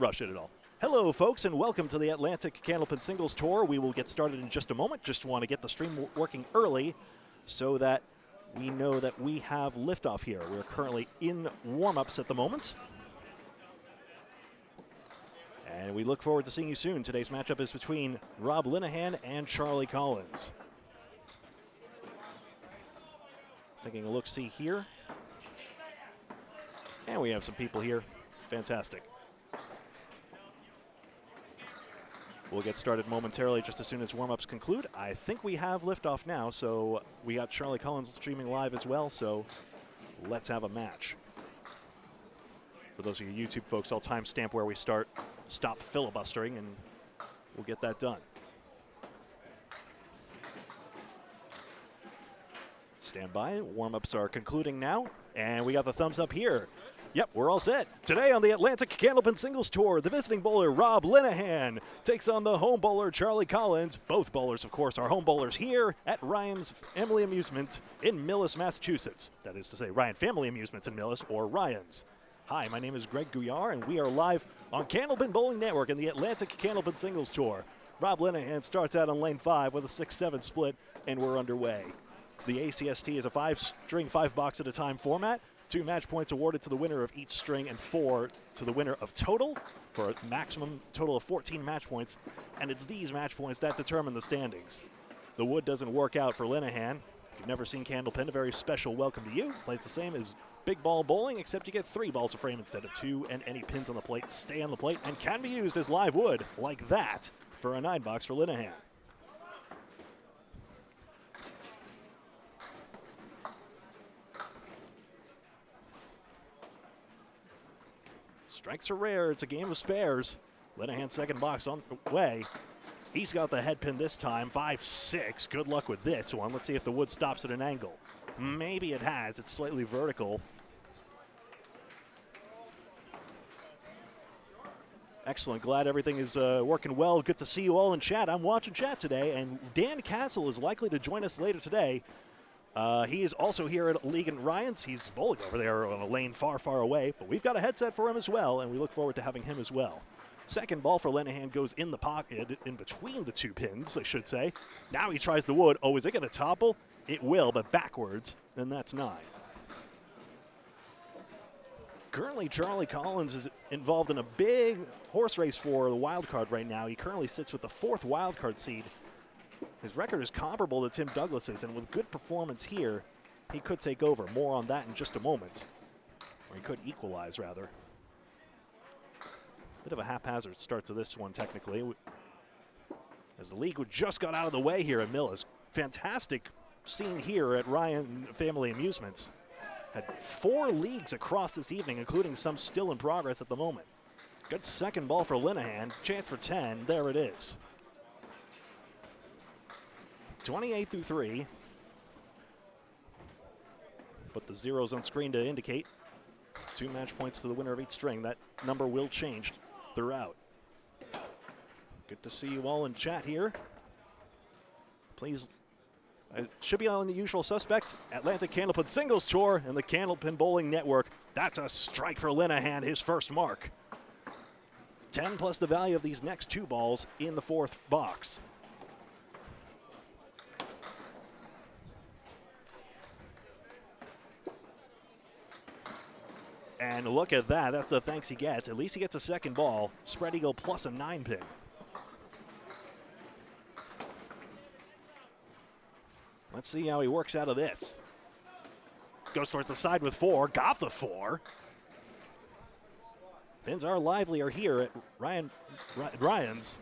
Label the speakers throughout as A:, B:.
A: rush it at all. Hello, folks, and welcome to the Atlantic Candlepin Singles Tour. We will get started in just a moment. Just want to get the stream working early so that we know that we have liftoff here. We're currently in warm-ups at the moment. And we look forward to seeing you soon. Today's matchup is between Rob Linehan and Charlie Collins. Taking a look-see here. And we have some people here. Fantastic. We'll get started momentarily just as soon as warm-ups conclude. I think we have liftoff now, so we got Charlie Collins streaming live as well, so let's have a match. For those of you YouTube folks, I'll timestamp where we stop filibustering, and we'll get that done. Stand by. Warm-ups are concluding now, and we got the thumbs up here. Yep, we're all set. Today on the Atlantic Candlepin Singles Tour, the visiting bowler Rob Linehan takes on the home bowler Charlie Collins. Both bowlers, of course, are home bowlers here at Ryan's Family Amusement in Millis, Massachusetts. That is to say, Ryan Family Amusements in Millis, or Ryan's. Hi, my name is Greg Gouillart, and we are live on Candlepin Bowling Network in the Atlantic Candlepin Singles Tour. Rob Linehan starts out on lane 5 with a 6-7 split, and we're underway. The ACST is a 5-string, 5-box at a time format. 2 match points awarded to the winner of each string and 4 to the winner of total for a maximum total of 14 match points. And it's these match points that determine the standings. The wood doesn't work out for Linehan. If you've never seen Candlepin, a very special welcome to you. Plays the same as big ball bowling, except you get 3 balls of frame instead of 2, and any pins on the plate stay on the plate and can be used as live wood like that for a 9-box for Linehan. Strikes are rare. It's a game of spares. Linehan's second box on the way. He's got the head pin this time. 5-6. Good luck with this one. Let's see if the wood stops at an angle. Maybe it has. It's slightly vertical. Excellent. Glad everything is working well. Good to see you all in chat. I'm watching chat today, and Dan Castle is likely to join us later today. He is also here at League and Ryan's. He's bowling over there on a lane far, far away, but we've got a headset for him as well, and we look forward to having him as well. Second ball for Linehan goes in the pocket, in between the 2 pins, I should say. Now he tries the wood. Oh, is it going to topple? It will, but backwards, and that's 9. Currently, Charlie Collins is involved in a big horse race for the wild card right now. He currently sits with the 4th wild card seed. His record is comparable to Tim Douglas's, and with good performance here, he could take over. More on that in just a moment. Or he could equalize, rather. Bit of a haphazard start to this one, technically. As the league just got out of the way here at Millis. Fantastic scene here at Ryan Family Amusements. Had 4 leagues across this evening, including some still in progress at the moment. Good second ball for Linehan. Chance for 10. There it is. 28 through 3. Put the zeros on screen to indicate 2 match points to the winner of each string. That number will change throughout. Good to see you all in chat here. Please, it should be on the usual suspects. Atlantic Candlepin Singles Tour and the Candlepin Bowling Network. That's a strike for Linehan, his first mark. 10 plus the value of these next 2 balls in the 4th box. And look at that. That's the thanks he gets. At least he gets a second ball. Spread eagle plus a 9-pin. Let's see how he works out of this. Goes towards the side with 4. Got the 4. Pins are livelier here at Ryan's.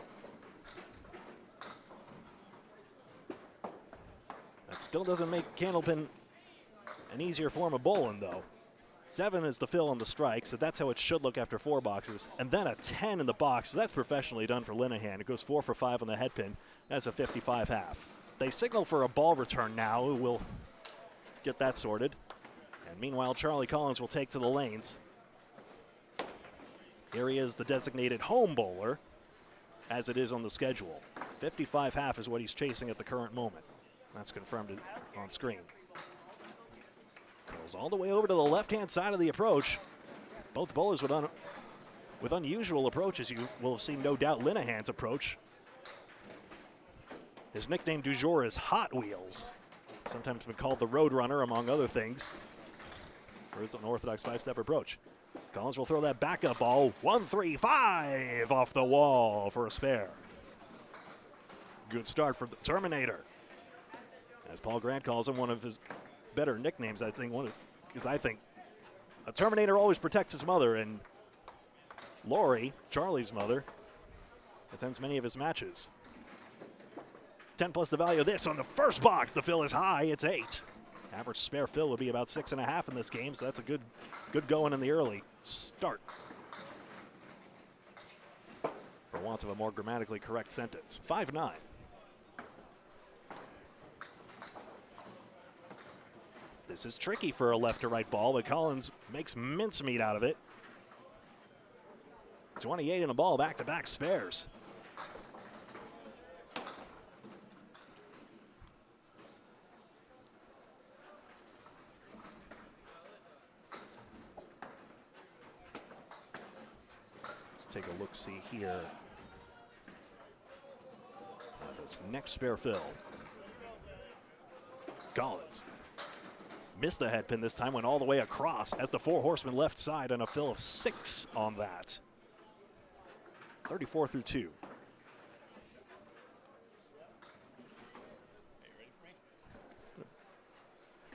A: That still doesn't make Candlepin an easier form of bowling, though. 7 is the fill on the strike, so that's how it should look after 4 boxes. And then a 10 in the box. So that's professionally done for Linehan. It goes 4 for 5 on the head pin. That's a 55 half. They signal for a ball return now. We'll get that sorted. And meanwhile, Charlie Collins will take to the lanes. Here he is, the designated home bowler, as it is on the schedule. 55 half is what he's chasing at the current moment. That's confirmed on screen. Curls all the way over to the left-hand side of the approach. Both bowlers would with unusual approaches. You will have seen, no doubt, Linehan's approach. His nickname du jour is Hot Wheels, sometimes been called the Road Runner, among other things, for his unorthodox 5-step approach. Collins will throw that backup ball, 1-3-5 off the wall for a spare. Good start for the Terminator. As Paul Grant calls him, one of his better nicknames, I think, because I think a Terminator always protects his mother, and Lori, Charlie's mother, attends many of his matches. 10 plus the value of this on the first box. The fill is high, it's 8. Average spare fill would be about 6.5 in this game, so that's a good going in the early start. For want of a more grammatically correct sentence. 5-9. This is tricky for a left to right ball, but Collins makes mincemeat out of it. 28 in a ball, back-to-back spares. Let's take a look-see here. This next spare fill. Collins missed the head pin this time, went all the way across as the 4 horsemen left side, and a fill of 6 on that. 34 through 2.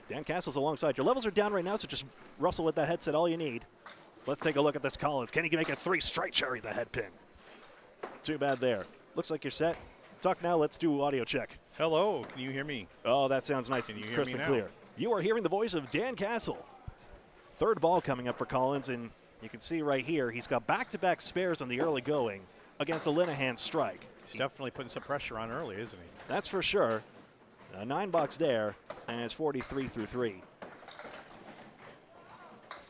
A: Dan Castle's alongside. Your levels are down right now, so just rustle with that headset, all you need. Let's take a look at this Collins. Can he make a 3 straight cherry the head pin? Too bad there. Looks like you're set. Talk now. Let's do audio check.
B: Hello. Can you hear me?
A: Oh, that sounds nice.
B: Can you hear
A: crisp
B: me
A: and
B: now?
A: clear. You are hearing the voice of Dan Castle. Third ball coming up for Collins, and you can see right here he's got back-to-back spares on the early going against the Linehan strike.
B: He's definitely putting some pressure on early, isn't he?
A: That's for sure. 9 bucks there, and it's 43 through 3.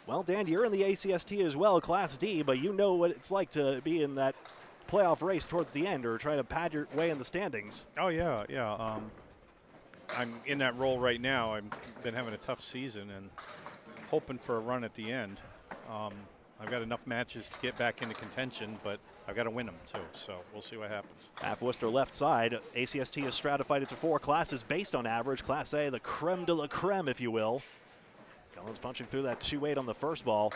A: Well, Dan, you're in the ACST as well, Class D, but you know what it's like to be in that playoff race towards the end or try to pad your way in the standings.
B: Oh, yeah. I'm in that role right now. I've been having a tough season and hoping for a run at the end. I've got enough matches to get back into contention, but I've got to win them too, so we'll see what happens.
A: Half Worcester left side. ACST has stratified into 4 classes based on average. Class A, the creme de la creme, if you will. Collins punching through that 2-8 on the first ball.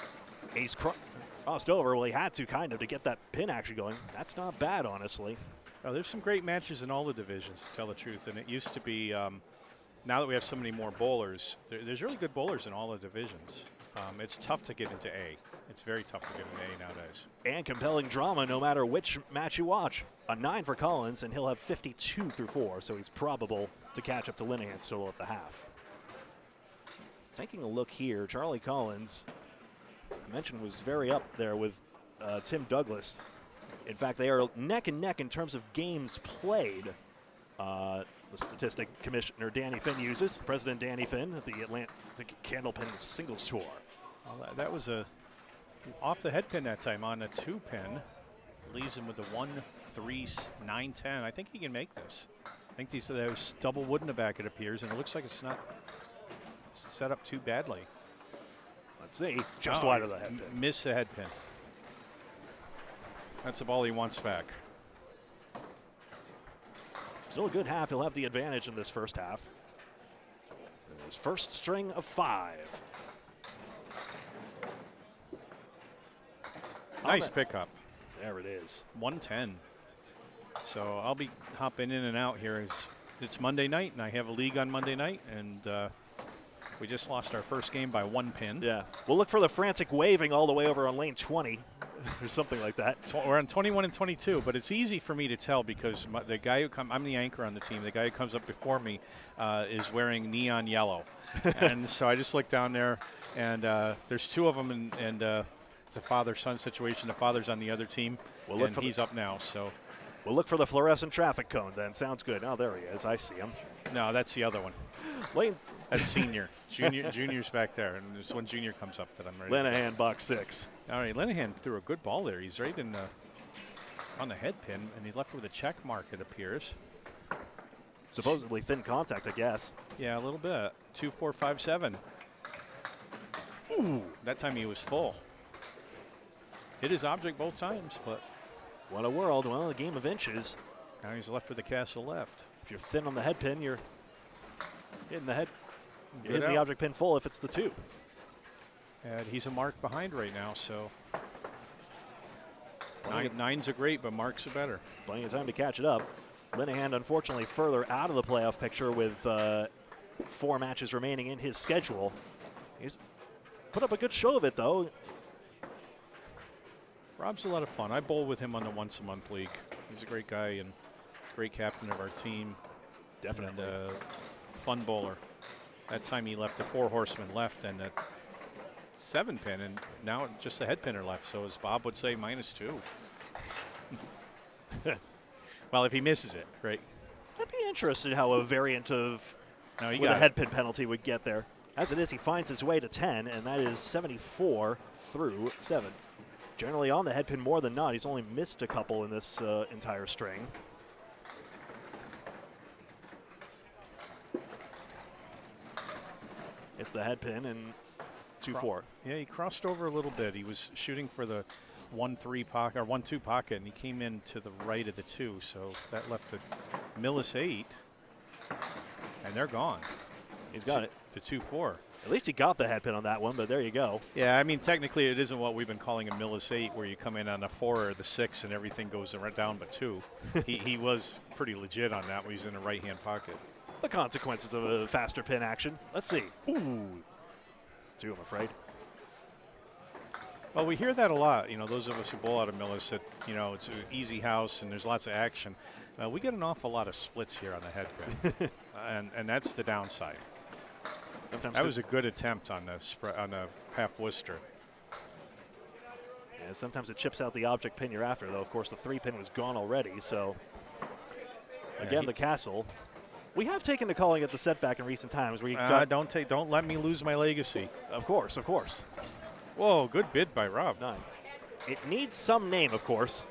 A: Ace crossed over. Well, he had to to get that pin actually going. That's not bad, honestly.
B: Well, there's some great matches in all the divisions, to tell the truth, and it used to be, now that we have so many more bowlers, there's really good bowlers in all the divisions. It's tough to get into A. It's very tough to get into A nowadays.
A: And compelling drama no matter which match you watch. A 9 for Collins, and he'll have 52 through 4, so he's probable to catch up to Linehan still at the half. Taking a look here, Charlie Collins, I mentioned, was very up there with Tim Douglas. In fact, they are neck and neck in terms of games played. The statistic Commissioner Danny Finn uses, President Danny Finn at the Atlantic Candlepin Singles Tour.
B: Well, that was off the head pin that time on a 2-pin. Leaves him with a 1-3-9-10. I think he can make this. I think there's double wood in the back, it appears, and it looks like it's not set up too badly.
A: Let's see. Just wide of the head pin.
B: Miss the head pin. That's the ball he wants back.
A: Still a good half. He'll have the advantage in this first half. And his first string of 5.
B: Nice pickup.
A: There it is.
B: 110. So I'll be hopping in and out here. It's Monday night, and I have a league on Monday night, and we just lost our first game by 1 pin.
A: Yeah. We'll look for the frantic waving all the way over on lane 20 or something like that.
B: We're on 21 and 22, but it's easy for me to tell because the guy who I'm the anchor on the team. The guy who comes up before me is wearing neon yellow. And so I just look down there, and there's 2 of them, and it's a father-son situation. The father's on the other team, and he's up now. So
A: we'll look for the fluorescent traffic cone then. Sounds good. Oh, there he is. I see him.
B: No, that's the other one.
A: Lane.
B: That's senior. Junior's back there, and this one junior comes up that I'm ready.
A: Linehan, box 6.
B: All right, Linehan threw a good ball there. He's right on the head pin, and he's left with a check mark, it appears.
A: Supposedly thin contact, I guess.
B: Yeah, a little bit. 2, 4, 5, 7. Ooh, that time he was full. Hit his object both times, but
A: What a world. Well, a game of inches.
B: now he's left with the castle left.
A: If you're thin on the head pin, you're hitting the head. You're
B: Good
A: hitting the
B: out.
A: object pin full if it's the 2.
B: And he's a mark behind right now, so
A: Plenty,
B: nine's a great, but marks are better.
A: plenty of time to catch it up. Linehan, unfortunately, further out of the playoff picture with 4 matches remaining in his schedule. He's put up a good show of it, though.
B: Rob's a lot of fun. I bowl with him on the once-a-month league. He's a great guy and great captain of our team.
A: Definitely.
B: And fun bowler. That time he left the 4 horsemen left and the 7 pin, and now just the head pinner left. So as Bob would say, -2. Well, if he misses it, right?
A: I'd be interested how a variant of
B: No, he
A: with a
B: got it.
A: head pin penalty would get there. As it is, he finds his way to 10, and that is 74 through 7. Generally on the head pin more than not. He's only missed a couple in this entire string. It's the head pin and 2-4.
B: Yeah, he crossed over a little bit. He was shooting for the 1-3 pocket or 1-2 pocket, and he came in to the right of the 2, so that left the Millis 8, and they're gone.
A: He's got it.
B: The 2-4.
A: At least he got the head pin on that one, but there you go.
B: Yeah, I mean, technically it isn't what we've been calling a Millis 8, where you come in on the 4 or the 6 and everything goes down but 2. he was pretty legit on that when he's in the right-hand pocket.
A: The consequences of a faster pin action. Let's see. Ooh. 2, I'm afraid.
B: Well, we hear that a lot, you know, those of us who bowl out of Millis, that, you know, it's an easy house and there's lots of action. We get an awful lot of splits here on the head pin, and that's the downside.
A: Sometimes
B: That was a good attempt on the half Worcester.
A: Yeah, sometimes it chips out the object pin you're after, though. Of course, the 3 pin was gone already, so again, the castle. We have taken to calling it the setback in recent times. Where you
B: Don't let me lose my legacy.
A: Of course, of course.
B: Whoa, good bid by Rob.
A: 9. It needs some name, of course.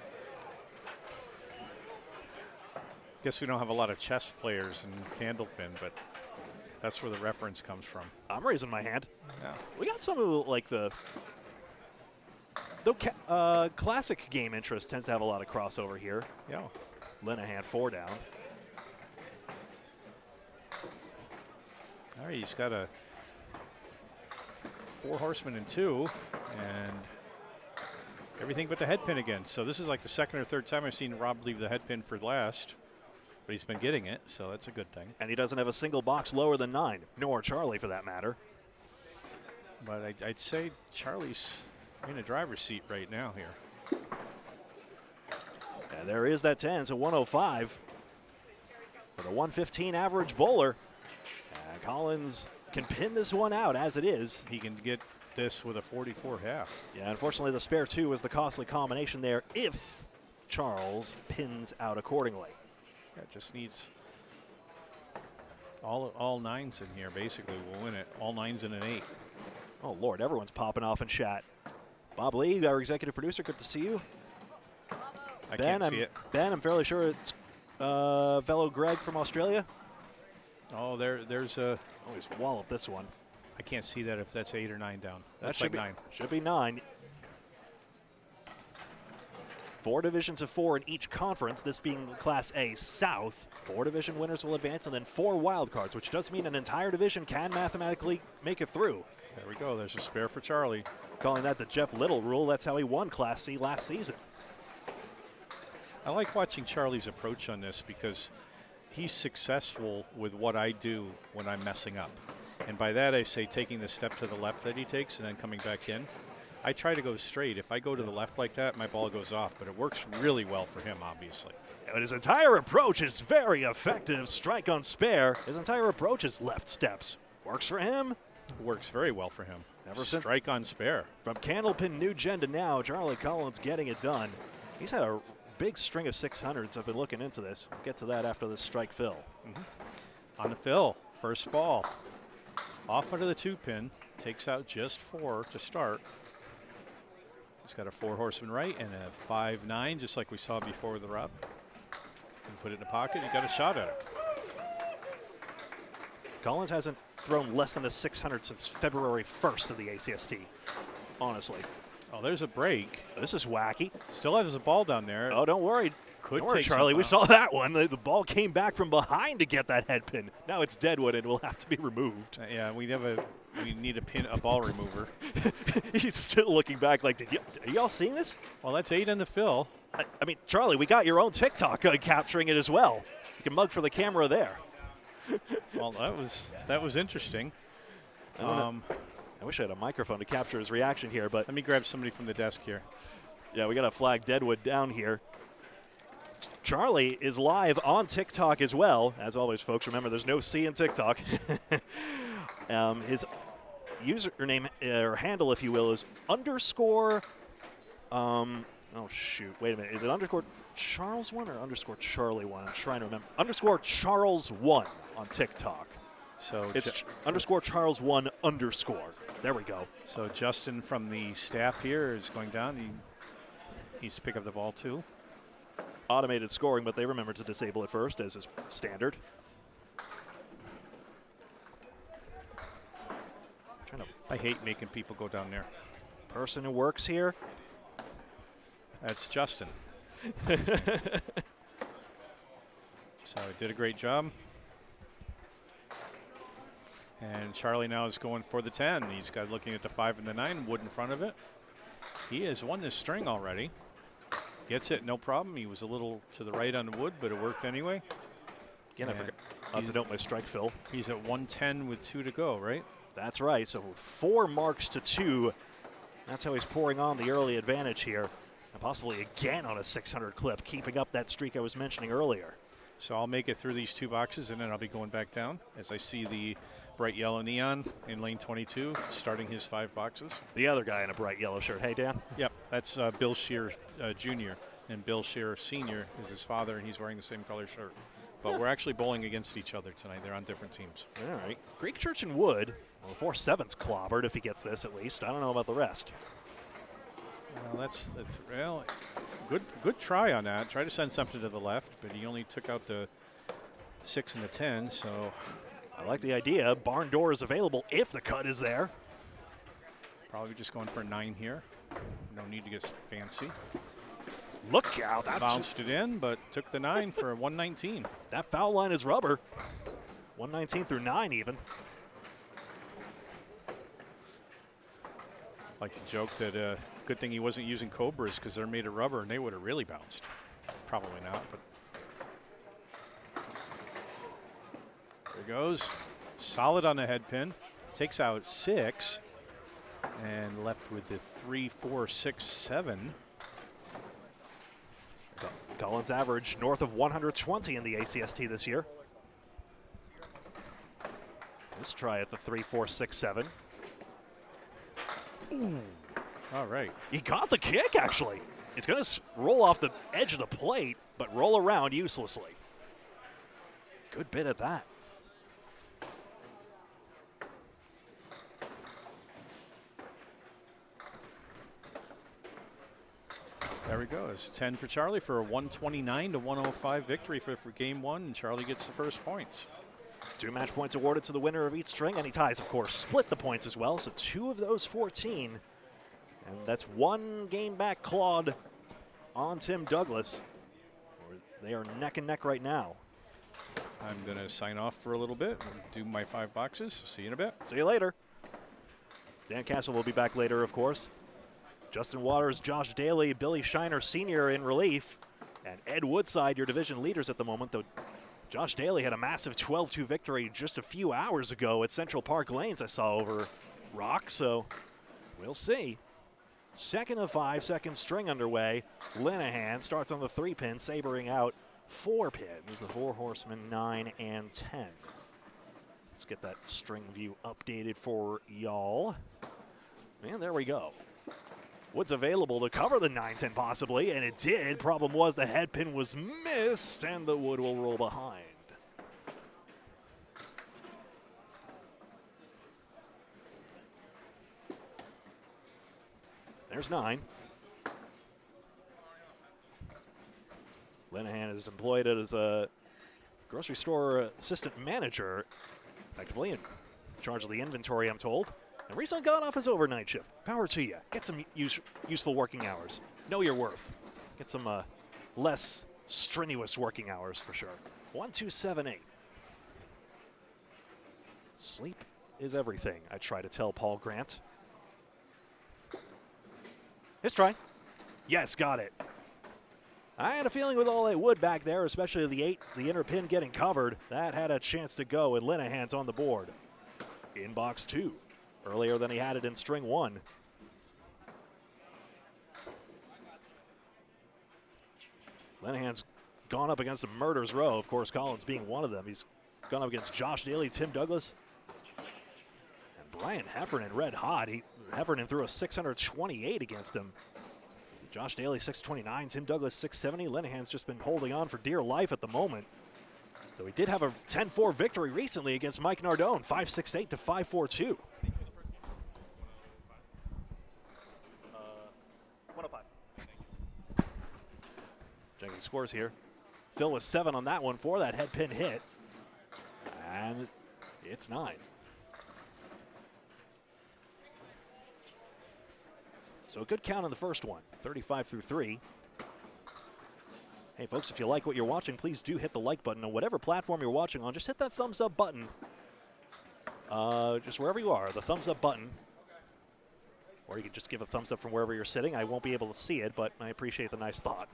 B: Guess we don't have a lot of chess players in Candlepin, but that's where the reference comes from.
A: I'm raising my hand.
B: Yeah.
A: We got some who like the classic game interest tends to have a lot of crossover here.
B: Yeah.
A: Linehan 4 down.
B: All right, he's got a 4 horsemen and 2, and everything but the head pin again. So this is like the 2nd or 3rd time I've seen Rob leave the head pin for last, but he's been getting it, so that's a good thing.
A: And he doesn't have a single box lower than 9, nor Charlie for that matter.
B: But I'd say Charlie's in a driver's seat right now here.
A: And there is that 10, so 105 for the 115 average bowler. And Collins can pin this one out as it is.
B: He can get this with a 44 half.
A: Yeah, unfortunately the spare 2 was the costly combination there if Charles pins out accordingly.
B: Yeah, just needs all 9s in here, basically. We'll win it. All 9s and an 8.
A: Oh, Lord, everyone's popping off in chat. Bob Lee, our executive producer, good to see you.
B: I can't see it.
A: Ben, I'm fairly sure it's fellow Greg from Australia.
B: Oh, there's a.
A: Oh, he's walloped this one.
B: I can't see that if that's 8 or 9 down.
A: That
B: That's
A: should
B: like
A: be
B: 9.
A: Should be 9. 4 divisions of 4 in each conference, this being Class A South. 4 division winners will advance, and then 4 wild cards, which does mean an entire division can mathematically make it through.
B: There we go. There's a spare for Charlie.
A: Calling that the Jeff Little rule. That's how he won Class C last season.
B: I like watching Charlie's approach on this because he's successful with what I do when I'm messing up. And by that I say taking the step to the left that he takes and then coming back in. I try to go straight. If I go to the left like that, my ball goes off, but it works really well for him, obviously.
A: But his entire approach is very effective. Strike on spare. His entire approach is left steps. Works for him.
B: It works very well for him.
A: Ever since-
B: Strike on spare.
A: From Candlepin New Gen to now, Charlie Collins getting it done. He's had a big string of 600s. I've been looking into this. We'll get to that after this strike fill.
B: On the fill, first ball. Off under the 2-pin. Takes out just 4 to start. He's got a 4 horseman right and a 5-9, just like we saw before with the Rob. You put it in the pocket, you got a shot at it.
A: Collins hasn't thrown less than a 600 since February 1st of the ACST, honestly.
B: Oh, there's a break.
A: This is wacky.
B: Still has the ball down there.
A: Oh, don't worry.
B: Could
A: Don't worry,
B: take
A: Charlie. We
B: something
A: saw that one. The ball came back from behind to get that head pin. Now it's deadwood and will have to be removed.
B: Yeah, we need a ball remover.
A: He's still looking back like, are y'all seeing this?
B: Well, that's 8 in the fill.
A: I mean, Charlie, we got your own TikTok capturing it as well. You can mug for the camera there.
B: Well, that was interesting.
A: I wish I had a microphone to capture his reaction here, but
B: let me grab somebody from the desk here.
A: yeah, we got to flag deadwood down here. Charlie is live on TikTok as well. As always, folks, remember there's no C in TikTok. His username or handle, if you will, is underscore. Oh shoot! Wait a minute. Is it underscore Charles 1 or underscore Charlie 1? I'm trying to remember. Underscore Charles 1 on TikTok.
B: So
A: it's underscore Charles 1 underscore. There we go.
B: So Justin from the staff here is going down. He needs to pick up the ball too.
A: Automated scoring, but they remember to disable it first, as is standard.
B: I hate making people go down there.
A: Person who works here.
B: That's Justin. So he did a great job. And Charlie now is going for the 10. He's got looking at the 5 and the 9, wood in front of it. He has won this string already. Gets it, no problem. He was a little to the right on the wood, but it worked anyway.
A: Again, I forgot to note my strike fill.
B: He's at 110 with 2 to go, right?
A: That's right. So 4 marks to 2. That's how he's pouring on the early advantage here. And possibly again on a 600 clip, keeping up that streak I was mentioning earlier.
B: So I'll make it through these 2 boxes, and then I'll be going back down as I see the bright yellow neon in lane 22 starting his 5 boxes.
A: The other guy in a bright yellow shirt. Hey, Dan?
B: Yep, that's Bill Shear Jr. And Bill Shear Sr. is his father, and he's wearing the same color shirt. But we're actually bowling against each other tonight. They're on different teams.
A: All right. Greek Church and Wood. Well, 4-7's clobbered if he gets this at least. I don't know about the rest.
B: Well, that's well, good try on that. Try to send something to the left, but he only took out the 6 and the 10, so.
A: I like the idea. Barn door is available if the cut is there.
B: Probably just going for a 9 here. No need to get fancy.
A: Look out. That's
B: bounced it in, but took the 9 for a 119.
A: That foul line is rubber. 119 through 9 even.
B: Like to joke that good thing he wasn't using Cobras because they're made of rubber and they would have really bounced. Probably not, but. There goes. Solid on the head pin. Takes out 6 and left with the 3, 4, 6, 7.
A: Collins average north of 120 in the ACST this year. Let's try at the 3, 4, 6, 7. Ooh.
B: All right.
A: He got the kick, actually. It's going to roll off the edge of the plate, but roll around uselessly. Good bit at that.
B: There we go. It's 10 for Charlie for a 129 to 105 victory for game 1, and Charlie gets the first points.
A: 2 match points awarded to the winner of each string. Any ties, of course, split the points as well. So 2 of those 14. And that's 1 game back clawed on Tim Douglas. They are neck and neck right now.
B: I'm going to sign off for a little bit and do my 5 boxes. See you in a bit.
A: See you later. Dan Castle will be back later, of course. Justin Waters, Josh Daly, Billy Shiner Sr. in relief. And Ed Woodside, your division leaders at the moment, though Josh Daly had a massive 12-2 victory just a few hours ago at Central Park Lanes I saw over Rock, so we'll see. Second of 5, second string underway. Linehan starts on the 3-pin, sabering out 4 pins, the 4 horsemen, 9 and 10. Let's get that string view updated for y'all. And there we go. Wood's available to cover the 9-10 possibly, and it did. Problem was the head pin was missed, and the wood will roll behind. There's 9. Linehan is employed as a grocery store assistant manager, effectively in charge of the inventory, I'm told. And recently got off his overnight shift. Power to you. Get some useful working hours. Know your worth. Get some less strenuous working hours for sure. 1-2-7-8. Sleep is everything, I try to tell Paul Grant. His try. Yes, got it. I had a feeling with all that wood back there, especially the inner pin getting covered, that had a chance to go, and Linehan's on the board. In box 2, earlier than he had it in string 1. Linehan's gone up against the murder's row, of course, Collins being one of them. He's gone up against Josh Daly, Tim Douglas, and Brian Heffernan red hot. Heffernan threw a 628 against him. Josh Daly 629, Tim Douglas 670. Linehan's just been holding on for dear life at the moment. Though he did have a 10-4 victory recently against Mike Nardone, 5-6-8 to 5-4-2. 105. Checking scores here. Phil was 7 on that one for that head pin hit. And it's 9. So a good count on the first one, 35-3. Hey folks, if you like what you're watching, please do hit the like button on whatever platform you're watching on. Just hit that thumbs up button. Just wherever you are, the thumbs up button. Or you can just give a thumbs up from wherever you're sitting. I won't be able to see it, but I appreciate the nice thought.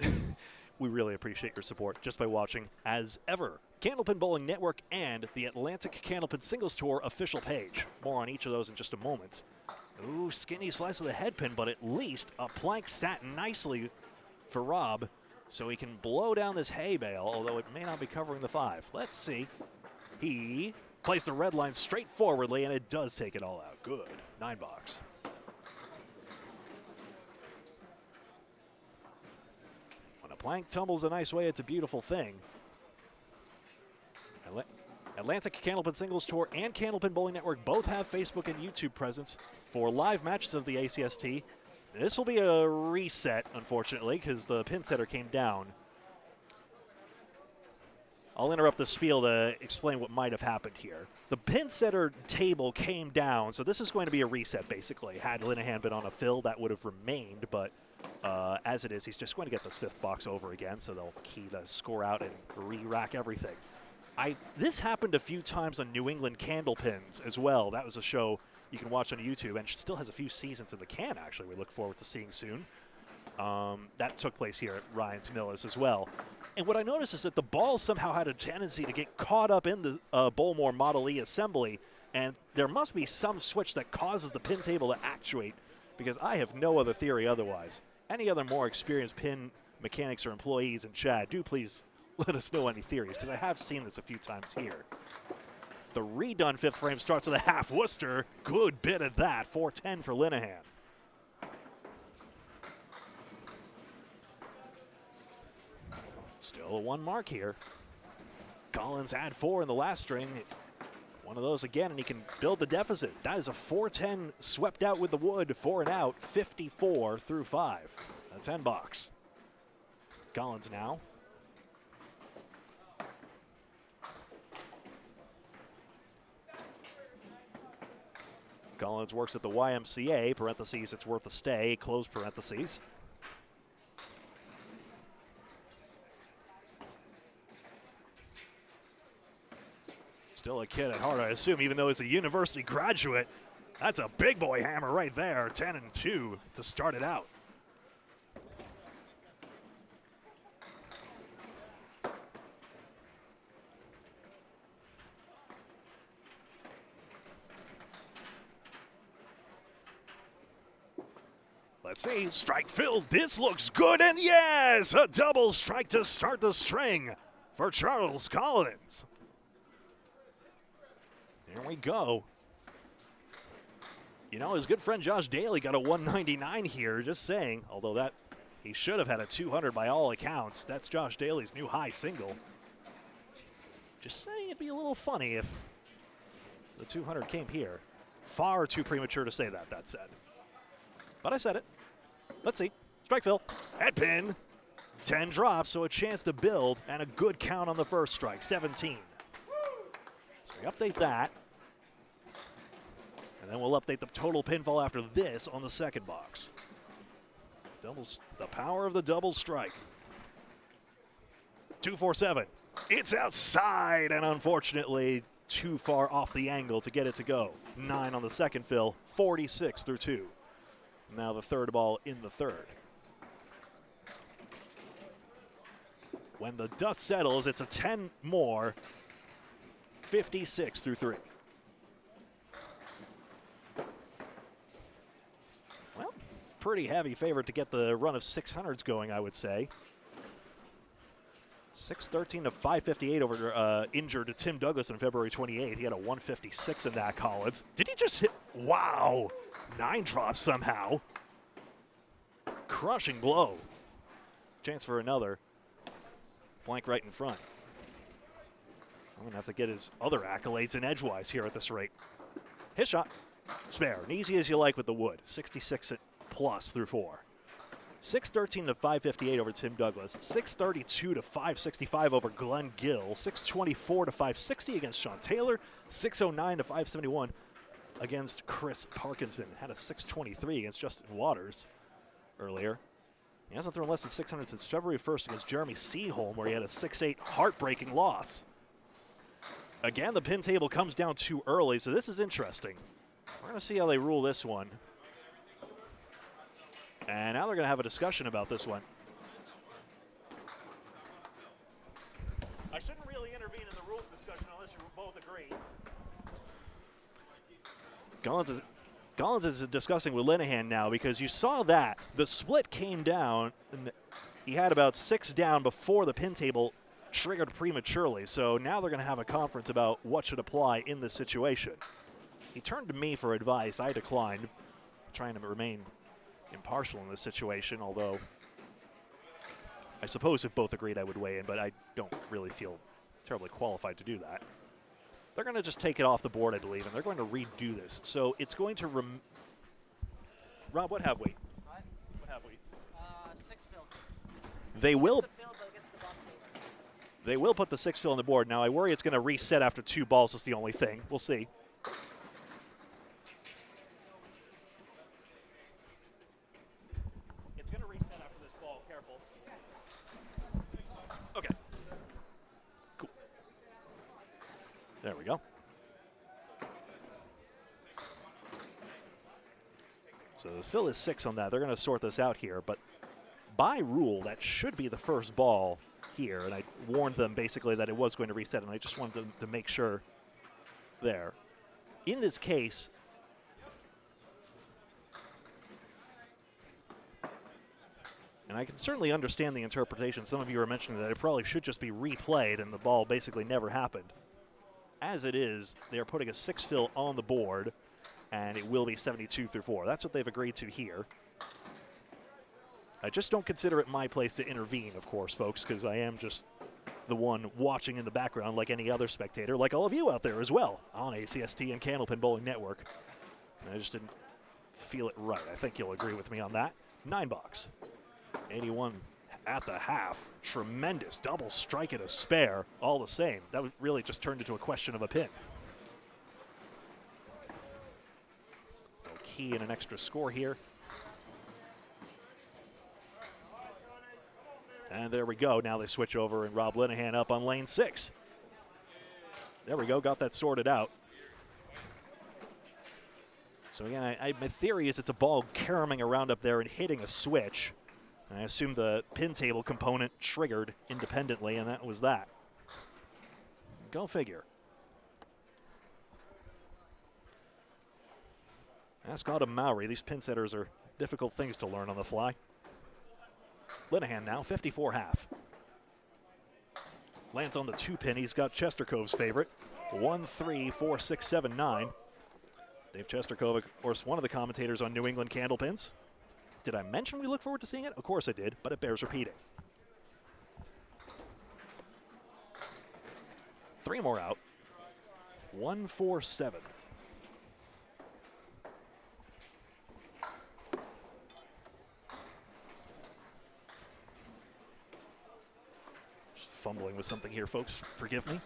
A: We really appreciate your support just by watching, as ever. Candlepin Bowling Network and the Atlantic Candlepin Singles Tour official page. More on each of those in just a moment. Ooh, skinny slice of the head pin, but at least a plank sat nicely for Rob, so he can blow down this hay bale, although it may not be covering the 5. Let's see. He plays the red line straightforwardly, and it does take it all out. Good. 9 box. When a plank tumbles a nice way, it's a beautiful thing. Atlantic Candlepin Singles Tour and Candlepin Bowling Network both have Facebook and YouTube presence for live matches of the ACST. This will be a reset, unfortunately, because the pin setter came down. I'll interrupt the spiel to explain what might have happened here. The pin setter table came down, so this is going to be a reset, basically. Had Linehan been on a fill, that would have remained, but as it is, he's just going to get this 5th box over again, so they'll key the score out and re-rack everything. This happened a few times on New England Candlepins as well. That was a show you can watch on YouTube, and still has a few seasons in the can, actually, we look forward to seeing soon. That took place here at Ryan's Millis as well. And what I noticed is that the ball somehow had a tendency to get caught up in the Bowlmore Model E assembly, and there must be some switch that causes the pin table to actuate, because I have no other theory otherwise. Any other more experienced pin mechanics or employees in chat, do please let us know any theories, because I have seen this a few times here. The redone 5th frame starts with a half Worcester. Good bit of that. 410 for Linehan. Still a 1 mark here. Collins had 4 in the last string. One of those again, and he can build the deficit. That is a 410 swept out with the wood, 4 and out, 54 through 5. A 10 box. Collins now. Collins works at the YMCA, parentheses, it's worth a stay, close parentheses. Still a kid at heart, I assume, even though he's a university graduate. That's a big boy hammer right there, 10 and 2 to start it out. Let's see, strike filled, this looks good, and yes, a double strike to start the string for Charles Collins. There we go. You know, his good friend Josh Daly got a 199 here, just saying, although that he should have had a 200 by all accounts. That's Josh Daly's new high single. Just saying it'd be a little funny if the 200 came here. Far too premature to say that, that said. But I said it. Let's see. Strike fill. Head pin. 10 drops, so a chance to build, and a good count on the first strike, 17. So we update that. And then we'll update the total pinfall after this on the second box. Doubles, the power of the double strike. 247. It's outside, and unfortunately too far off the angle to get it to go. 9 on the second fill, 46 through 2. Now the third ball in the third. When the dust settles, it's a 10 more, 56 through 3. Well, pretty heavy favorite to get the run of 600s going, I would say. 613 to 558 over injured Tim Douglas on February 28th. He had a 156 in that, Collins. Did he just hit? Wow. 9 drops somehow. Crushing blow. Chance for another. Blank right in front. I'm going to have to get his other accolades in edgewise here at this rate. His shot. Spare. And easy as you like with the wood. 66 at plus through 4. 613 to 558 over Tim Douglas. 632 to 565 over Glenn Gill. 624 to 560 against Sean Taylor. 609 to 571 against Chris Parkinson. Had a 623 against Justin Waters earlier. He hasn't thrown less than 600 since February 1st against Jeremy Seaholm, where he had a 6-8 heartbreaking loss. Again, the pin table comes down too early, so this is interesting. We're going to see how they rule this one. And now they're going to have a discussion about this one. I shouldn't really intervene in the rules discussion unless you both agree. Collins is discussing with Linehan now because you saw that. The split came down, and he had about 6 down before the pin table triggered prematurely. So now they're going to have a conference about what should apply in this situation. He turned to me for advice. I declined, trying to remain impartial in this situation, although I suppose if both agreed I would weigh in, but I don't really feel terribly qualified to do that. They're going to just take it off the board, I believe, and they're going to redo this. So it's going to Rob, what have we? What have we?
C: 6 fill.
A: They will
C: The fill, but against the box saver.
A: They will put the 6 fill on the board. Now I worry it's going to reset after 2 balls. That's the only thing. We'll see. It's going to reset after this ball. Careful. Okay. Cool. There we go. So the fill is 6 on that. They're going to sort this out here, but by rule, that should be the first ball here, and I warned them basically that it was going to reset, and I just wanted them to make sure there. In this case, and I can certainly understand the interpretation. Some of you are mentioning that it probably should just be replayed and the ball basically never happened. As it is, they're putting a 6 fill on the board, and it will be 72 through 4. That's what they've agreed to here. I just don't consider it my place to intervene, of course, folks, because I am just the one watching in the background like any other spectator, like all of you out there as well on ACST and Candlepin Bowling Network. And I just didn't feel it right. I think you'll agree with me on that. 9 bucks. 81 at the half. Tremendous double strike and a spare. All the same. That really just turned into a question of a pin. No key and an extra score here. And there we go. Now they switch over and Rob Linehan up on lane 6. There we go. Got that sorted out. So again, my theory is it's a ball caroming around up there and hitting a switch. And I assume the pin table component triggered independently, and that was that. Go figure. Ask Autumn Mowry. These pin setters are difficult things to learn on the fly. Linehan now, 54 half. Lands on the 2 pin. He's got Chestercove's favorite. 1, 3, 4, 6, 7, 9. Dave Chestercove, of course, one of the commentators on New England Candlepins. Did I mention we look forward to seeing it? Of course I did, but it bears repeating. 3 more out. 1, 4, 7. Fumbling with something here, folks. Forgive me.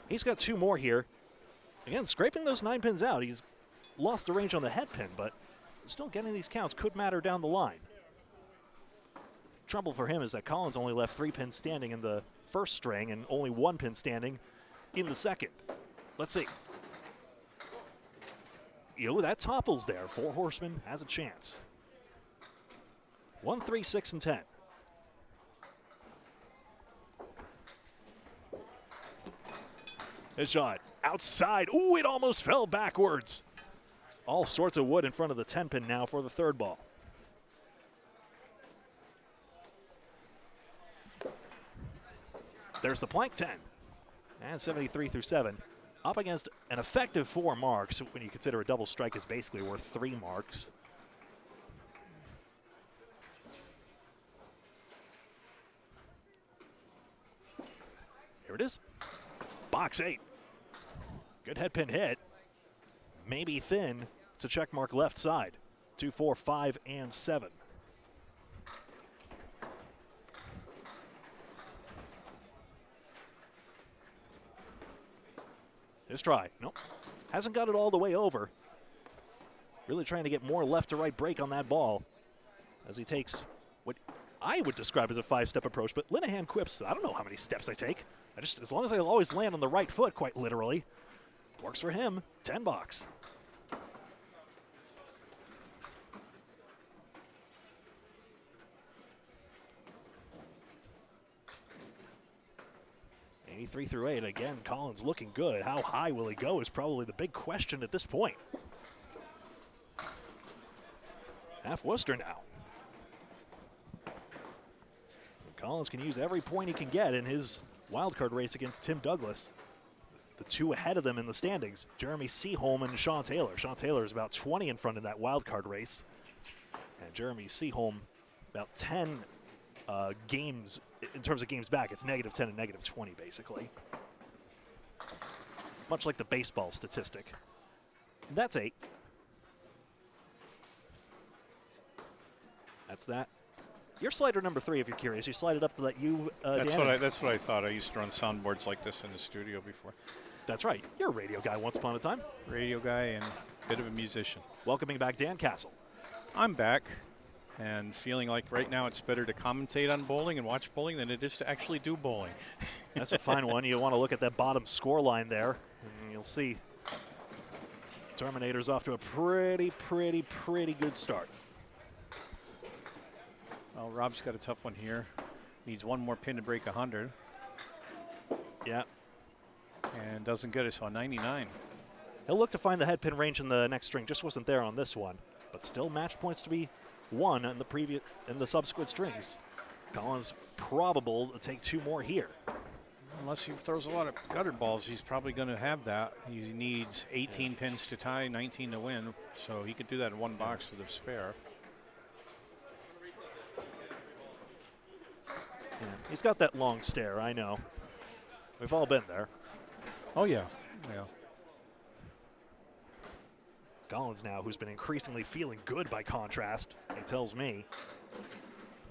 A: He's got 2 more here. Again, scraping those 9 pins out. He's lost the range on the head pin, but still getting these counts could matter down the line. Trouble for him is that Collins only left 3 pins standing in the first string and only 1 pin standing in the second. Let's see. That topples there. 4 Horsemen has a chance. 1, 3, 6, and 10. His shot outside. Ooh, it almost fell backwards. All sorts of wood in front of the 10 pin now for the third ball. There's the plank 10. And 73 through 7. Up against an effective 4 marks when you consider a double strike is basically worth 3 marks. Here it is. Box 8. Good head pin hit. Maybe thin. It's a check mark left side. 2, 4, 5, and 7. His try. Nope. Hasn't got it all the way over. Really trying to get more left to right break on that ball as he takes what I would describe as a 5-step approach, but Linehan quips, I don't know how many steps I take. As long as I always land on the right foot, quite literally. Works for him. 10 bucks. Three through 8. Again, Collins looking good. How high will he go is probably the big question at this point. Half Worcester now. Collins can use every point he can get in his wildcard race against Tim Douglas. The 2 ahead of them in the standings, Jeremy Seaholm and Sean Taylor. Sean Taylor is about 20 in front of that wildcard race. And Jeremy Seaholm about 10 games, in terms of games back, it's -10 and -20 basically. Much like the baseball statistic. That's 8. That's that. Your slider number 3, if you're curious. You slide it up to let you,
B: that's what I thought. I used to run soundboards like this in the studio before.
A: That's right. You're a radio guy once upon a time.
B: Radio guy and a bit of a musician.
A: Welcoming back Dan Castle.
B: I'm back and feeling like right now it's better to commentate on bowling and watch bowling than it is to actually do bowling.
A: That's a fine one. You want to look at that bottom score line there, and you'll see Terminator's off to a pretty good start.
B: Well, Rob's got a tough one here. Needs 1 more pin to break 100.
A: Yeah.
B: And doesn't get us on 99.
A: He'll look to find the head pin range in the next string. Just wasn't there on this one, but still match points to be won in the subsequent strings. Collins probable to take 2 more here.
B: Unless he throws a lot of gutter balls, he's probably going to have that. He needs 18 pins to tie, 19 to win, so he could do that in 1 box with a spare.
A: Yeah, he's got that long stare, I know. We've all been there.
B: Oh, yeah. Yeah.
A: Collins now, who's been increasingly feeling good by contrast, he tells me.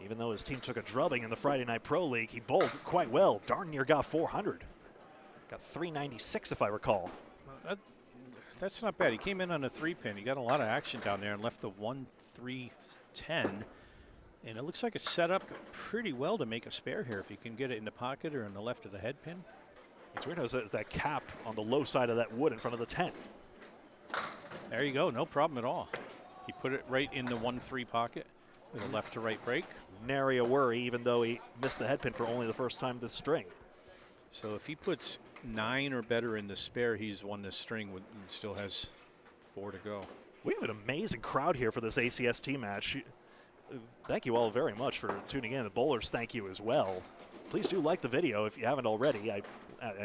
A: Even though his team took a drubbing in the Friday Night Pro League, he bowled quite well. Darn near got 400. Got 396 if I recall.
B: That's not bad. He came in on a 3-pin. He got a lot of action down there and left the 1-3-10. And it looks like it's set up pretty well to make a spare here if you can get it in the pocket or in the left of the head pin.
A: It's weird how it's that cap on the low side of that wood in front of the 10.
B: There you go. No problem at all. He put it right in the 1-3 pocket with a left to right break.
A: Nary a worry, even though he missed the head pin for only the first time this string.
B: So if he puts 9 or better in the spare, he's won this string and still has 4 to go.
A: We have an amazing crowd here for this ACST match. Thank you all very much for tuning in. The bowlers thank you as well. Please do like the video if you haven't already. I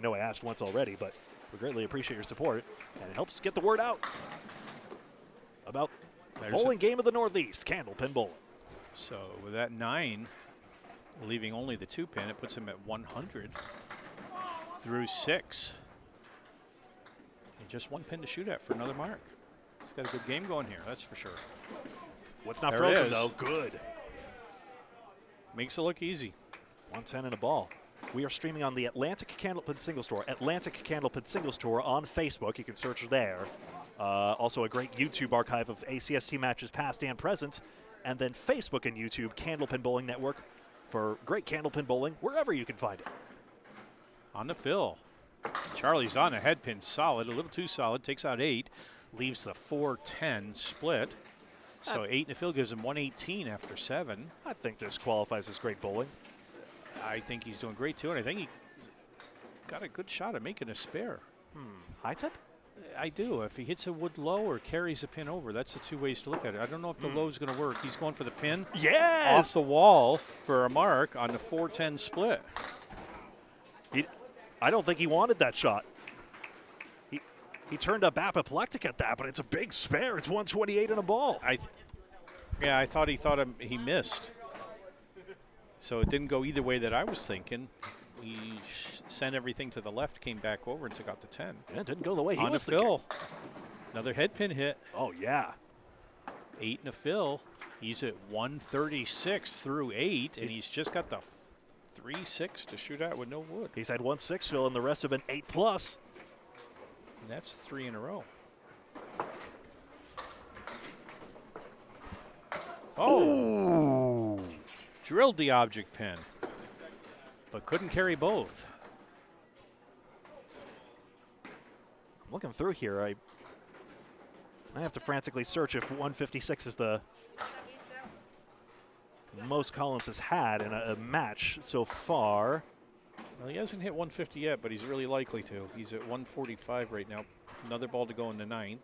A: know I asked once already, but we greatly appreciate your support, and it helps get the word out about bowling game of the Northeast, Candlepin Bowling.
B: So with that 9, leaving only the 2-pin, it puts him at 100 through 6. And just 1 pin to shoot at for another mark. He's got a good game going here, that's for sure.
A: What's not
B: There
A: frozen,
B: it is.
A: though? Good.
B: Makes it look easy.
A: 110 and a ball. We are streaming on the Atlantic Candlepin Singles Tour, Atlantic Candlepin Singles Tour on Facebook. You can search there. Also a great YouTube archive of ACST matches past and present. And then Facebook and YouTube, Candlepin Bowling Network, for great candlepin bowling wherever you can find it.
B: On the fill. Charlie's on a head pin, solid, a little too solid, takes out 8, leaves the 4-10 split. So 8 in the fill gives him 118 after 7.
A: I think this qualifies as great bowling.
B: I think he's doing great too, and I think he's got a good shot at making a spare.
A: High tip?
B: I do. If he hits a wood low or carries a pin over, that's the two ways to look at it. I don't know if the low is going to work. He's going for the pin
A: Yes!
B: off the wall for a mark on the 4-10 split.
A: I don't think he wanted that shot. He turned up apoplectic at that, but it's a big spare. It's 128 and a ball.
B: I thought he missed. So it didn't go either way that I was thinking. He sent everything to the left, came back over, and took out the 10.
A: Yeah, it didn't go the way he
B: on
A: was
B: the
A: thinking.
B: fill. Another head pin hit.
A: Oh, yeah.
B: 8 in a fill. He's at 136 through 8, and he's just got the 3-6 to shoot at with no wood.
A: He's had 1-6 fill, and the rest have been 8+.
B: And that's 3 in a row. Oh! Drilled the object pin, but couldn't carry both.
A: I'm looking through here. I have to frantically search if 156 is the most Collins has had in a match so far.
B: Well, he hasn't hit 150 yet, but he's really likely to. He's at 145 right now. Another ball to go in the 9th.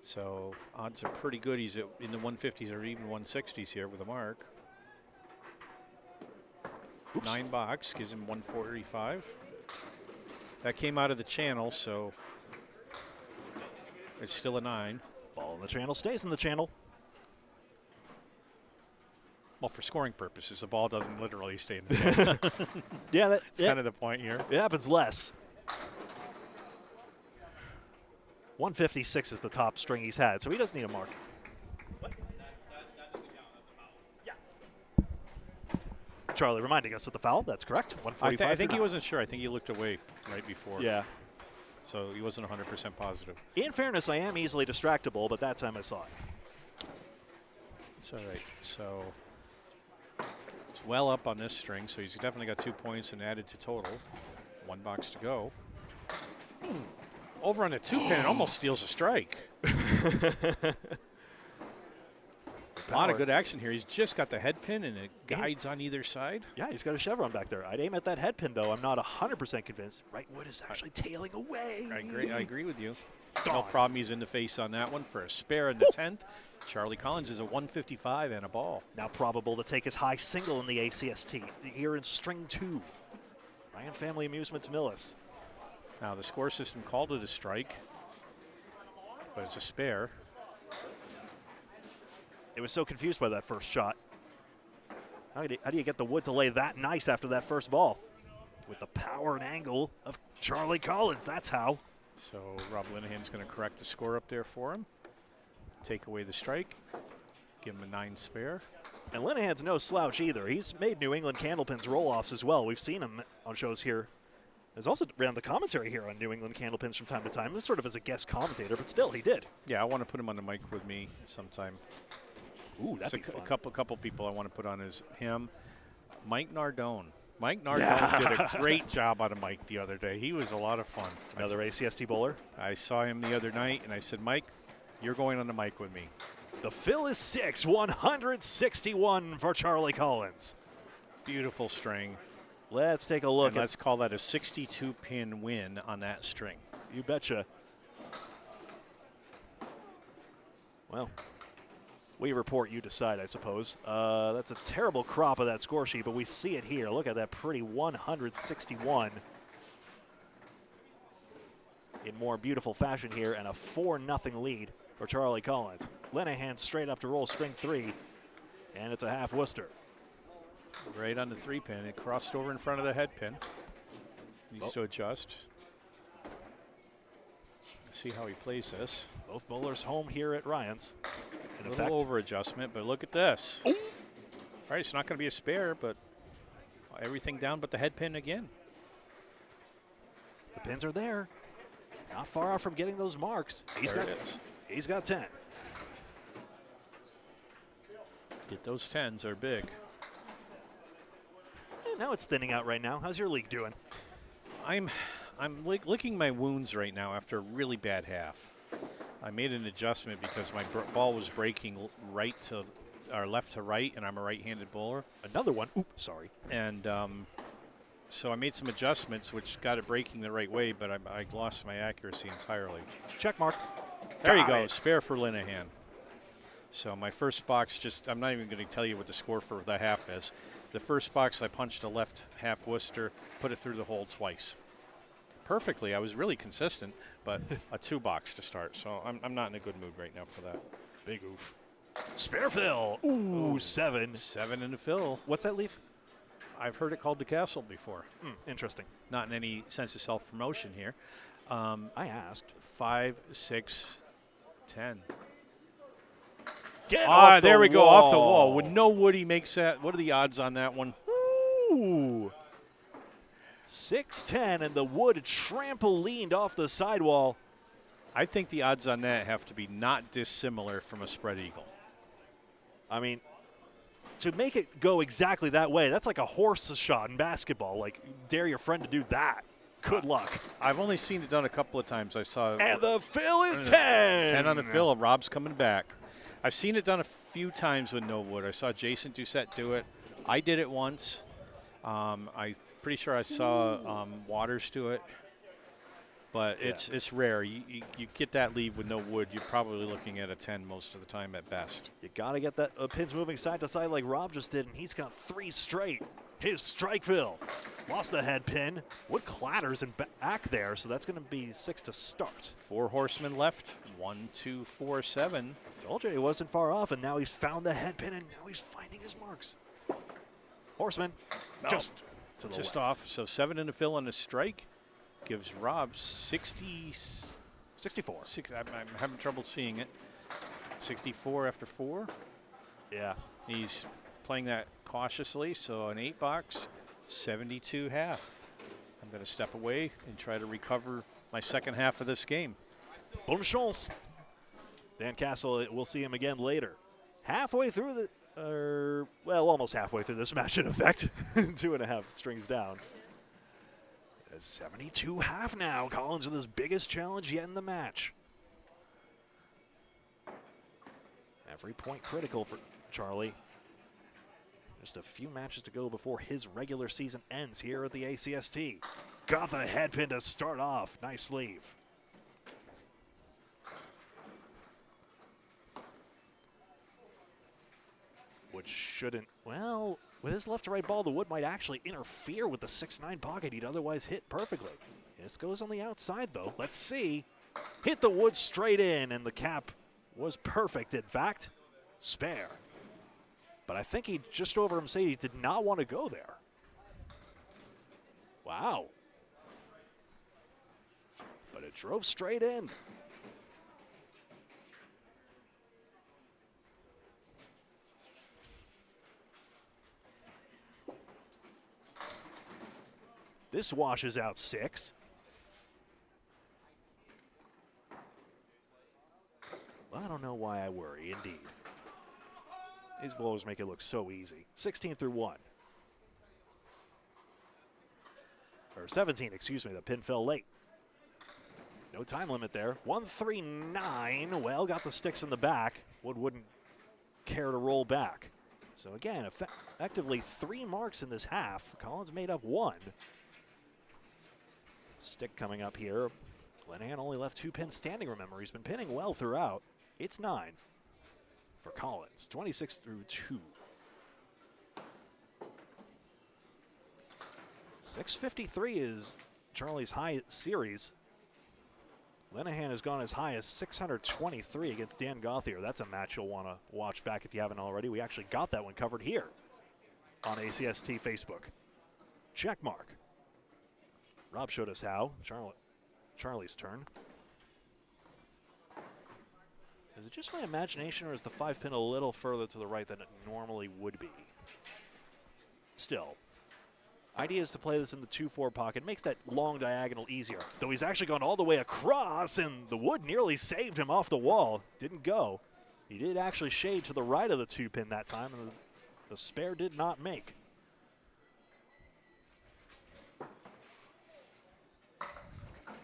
B: So odds are pretty good. He's in the 150s or even 160s here with a mark.
A: Oops.
B: 9 box gives him 145. That came out of the channel, so it's still a 9.
A: Ball in the channel stays in the channel.
B: Well, for scoring purposes, the ball doesn't literally stay in the channel.
A: Yeah,
B: That's kind of the point here.
A: It happens less. 156 is the top string he's had, so he doesn't need a mark. Charlie reminding us of the foul. That's correct. 145.
B: I think he wasn't sure. I think he looked away right before.
A: Yeah.
B: So he wasn't 100% positive.
A: In fairness, I am easily distractible, but that time I saw it.
B: It's all right. So it's well up on this string, so he's definitely got 2 points and added to total. 1 box to go. Over on the 2 pin, almost steals a strike. A lot of good action here. He's just got the head pin and it guides on either side.
A: Yeah, he's got a chevron back there. I'd aim at that head pin, though. I'm not 100% convinced. Right wood is actually tailing away.
B: I agree with you.
A: Gone.
B: No problem. He's in the face on that one for a spare in the 10th. Charlie Collins is a 155 and a ball.
A: Now probable to take his high single in the ACST. Here in string 2. Ryan Family Amusements Millis.
B: Now the score system called it a strike, but it's a spare.
A: It was so confused by that first shot. How do you get the wood to lay that nice after that first ball? With the power and angle of Charlie Collins, that's how.
B: So Rob Linehan's going to correct the score up there for him. Take away the strike. Give him a 9 spare.
A: And Linehan's no slouch either. He's made New England Candlepins roll-offs as well. We've seen him on shows here. There's also ran the commentary here on New England Candlepins from time to time. Sort of as a guest commentator, but still, he did.
B: Yeah, I want to put him on the mic with me sometime.
A: Ooh, that'd be fun.
B: A couple people I want to put on is him, Mike Nardone. Mike Nardone did a great job on a mic the other day. He was a lot of fun.
A: Another ACST bowler.
B: I saw him the other night, and I said, Mike, you're going on the mic with me.
A: The fill is 6, 161 for Charlie Collins.
B: Beautiful string.
A: Let's take a look.
B: And let's call that a 62-pin win on that string.
A: You betcha. Well, we report, you decide, I suppose. That's a terrible crop of that score sheet, but we see it here. Look at that pretty 161 in more beautiful fashion here, and a 4-0 lead for Charlie Collins. Linehan straight up to roll string 3, and it's a half Worcester.
B: Right on the 3 pin. It crossed over in front of the head pin. Needs to adjust. See how he plays this.
A: Both bowlers home here at Ryan's.
B: A little over adjustment, but look at this. All right, it's not going to be a spare, but everything down but the head pin again.
A: The pins are there. Not far off from getting those marks. He's got 10.
B: Get those 10s are big.
A: Now it's thinning out right now. How's your league doing?
B: I'm licking my wounds right now after a really bad half. I made an adjustment because my ball was breaking left to right, and I'm a right-handed bowler.
A: Another one. Oops, sorry.
B: And so I made some adjustments, which got it breaking the right way, but I lost my accuracy entirely.
A: Check mark.
B: There you
A: Got
B: go.
A: it.
B: Spare for Linehan. So my first box, I'm not even going to tell you what the score for the half is. The first box, I punched a left half Worcester, put it through the hole twice. Perfectly. I was really consistent, but a 2-box to start. So I'm not in a good mood right now for that.
A: Big oof. Spare fill. Ooh, 7.
B: 7 in the fill.
A: What's that leaf?
B: I've heard it called the castle before.
A: Interesting.
B: Not in any sense of self-promotion here.
A: I asked.
B: 5, 6, 10.
A: Get off the
B: there we go, off the
A: wall.
B: wall. With no wood, he makes that. What are the odds on that one?
A: Ooh. 6-10, and the wood trampolined off the sidewall.
B: I think the odds on that have to be not dissimilar from a spread eagle.
A: I mean, to make it go exactly that way, that's like a horse shot in basketball. Like, dare your friend to do that. Good luck.
B: I've only seen it done a couple of times. I saw.
A: And the fill is 10.
B: 10 on the fill. Rob's coming back. I've seen it done a few times with no wood. I saw Jason Doucette do it. I did it once. I'm pretty sure I saw Waters do it. But it's rare. You get that leave with no wood, you're probably looking at a 10 most of the time at best.
A: You got to get that pins moving side to side like Rob just did, and he's got 3 straight. His strike fill. Lost the head pin. Wood clatters and back there, so that's going to be 6 to start.
B: 4 horsemen left. 1, 2, 4, 7.
A: Told you he wasn't far off, and now he's found the head pin, and now he's finding his marks. Horseman, just to the
B: Just
A: left.
B: off. So 7 in the fill on the strike gives Rob 64. I'm having trouble seeing it. 64 after 4.
A: Yeah.
B: He's playing that cautiously, so an 8-box, 72 half. I'm going to step away and try to recover my second half of this game.
A: Bonne chance. Dan Castle, we'll see him again later. Halfway through almost halfway through this match in effect. 2.5 strings down. 72 half now. Collins with his biggest challenge yet in the match. Every point critical for Charlie. Just a few matches to go before his regular season ends here at the ACST. Got the head pin to start off. Nice sleeve. Wood shouldn't, well, with his left to right ball, the wood might actually interfere with the 6'9" pocket he'd otherwise hit perfectly. This goes on the outside, though. Let's see. Hit the wood straight in, and the cap was perfect. In fact, spare. But I think he just over him said he did not want to go there. Wow. But it drove straight in. This washes out 6. I don't know why I worry, indeed. These blows make it look so easy. 16 through 1. Or 17, excuse me, the pin fell late. No time limit there. 139, well, got the sticks in the back. Wood wouldn't care to roll back. So again, effectively 3 marks in this half. Collins made up 1. Stick coming up here. Linehan only left 2 pins standing, remember. He's been pinning well throughout. It's 9 for Collins, 26 through 2. 653 is Charlie's high series. Linehan has gone as high as 623 against Dan Gauthier. That's a match you'll want to watch back if you haven't already. We actually got that one covered here on ACST Facebook. Check mark. Rob showed us how. Charlie's turn. Is it just my imagination, or is the 5-pin a little further to the right than it normally would be? Still. Idea is to play this in the 2-4 pocket. Makes that long diagonal easier. Though he's actually gone all the way across, and the wood nearly saved him off the wall. Didn't go. He did actually shade to the right of the 2-pin that time, and the spare did not make.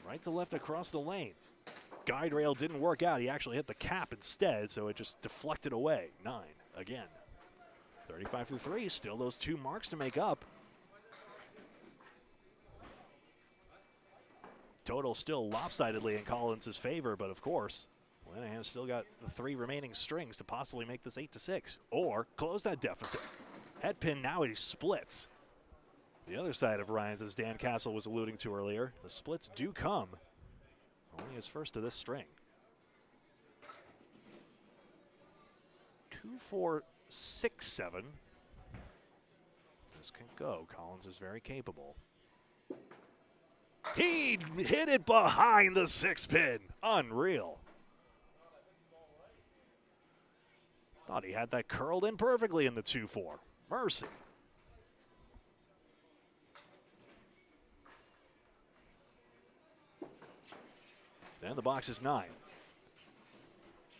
A: Right to left across the lane. Guide rail didn't work out. He actually hit the cap instead, so it just deflected away. 9 again. 35 through 3, still those 2 marks to make up. Total still lopsidedly in Collins' favor, but of course, Linehan's still got the 3 remaining strings to possibly make this 8-6 or close that deficit. Head pin now he splits. The other side of Ryan's, as Dan Castle was alluding to earlier, the splits do come. Only his first of this string. 2-4-6-7. This can go. Collins is very capable. He hit it behind the 6-pin. Unreal. Thought he had that curled in perfectly in the 2-4. Mercy. And the box is 9.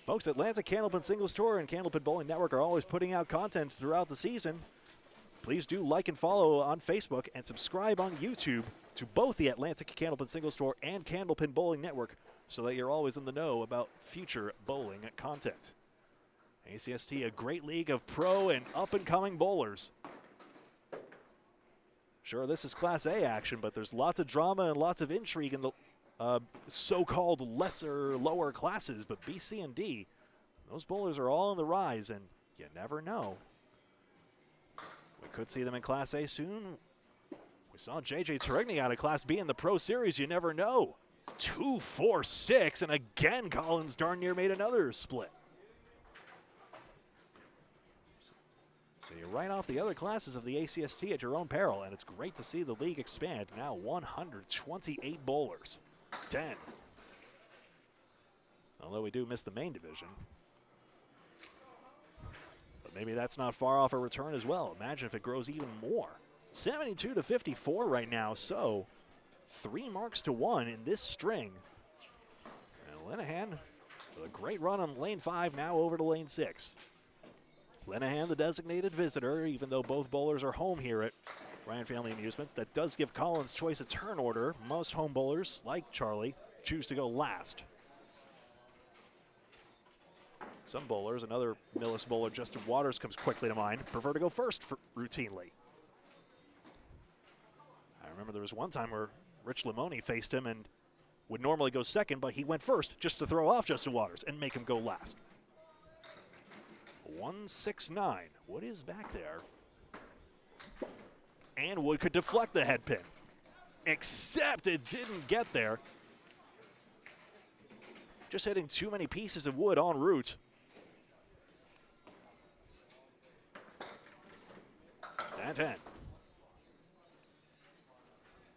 A: Folks, Atlanta Candlepin Singles Tour and Candlepin Bowling Network are always putting out content throughout the season. Please do like and follow on Facebook and subscribe on YouTube to both the Atlantic Candlepin Singles Tour and Candlepin Bowling Network so that you're always in the know about future bowling content. ACST, a great league of pro and up-and-coming bowlers. Sure, this is Class A action, but there's lots of drama and lots of intrigue in the so-called lesser, lower classes. But B, C, and D, those bowlers are all on the rise, and you never know. We could see them in Class A soon. We saw J.J. Tarigny out of Class B in the Pro Series. You never know. 2-4-6, and again, Collins darn near made another split. So you write off the other classes of the ACST at your own peril, and it's great to see the league expand. Now 128 bowlers. 10. Although we do miss the main division. But maybe that's not far off a return as well. Imagine if it grows even more. 72-54 right now, so 3 marks to 1 in this string. And Linehan with a great run on lane 5, now over to lane 6. Linehan, the designated visitor, even though both bowlers are home here at Ryan Family Amusements. That does give Collins choice of turn order. Most home bowlers, like Charlie, choose to go last. Some bowlers, another Millis bowler, Justin Waters, comes quickly to mind, prefer to go first routinely. I remember there was one time where Rich Limoni faced him and would normally go second, but he went first just to throw off Justin Waters and make him go last. 1-6-9. Wood is back there. And Wood could deflect the head pin. Except it didn't get there. Just hitting too many pieces of wood en route. And 10.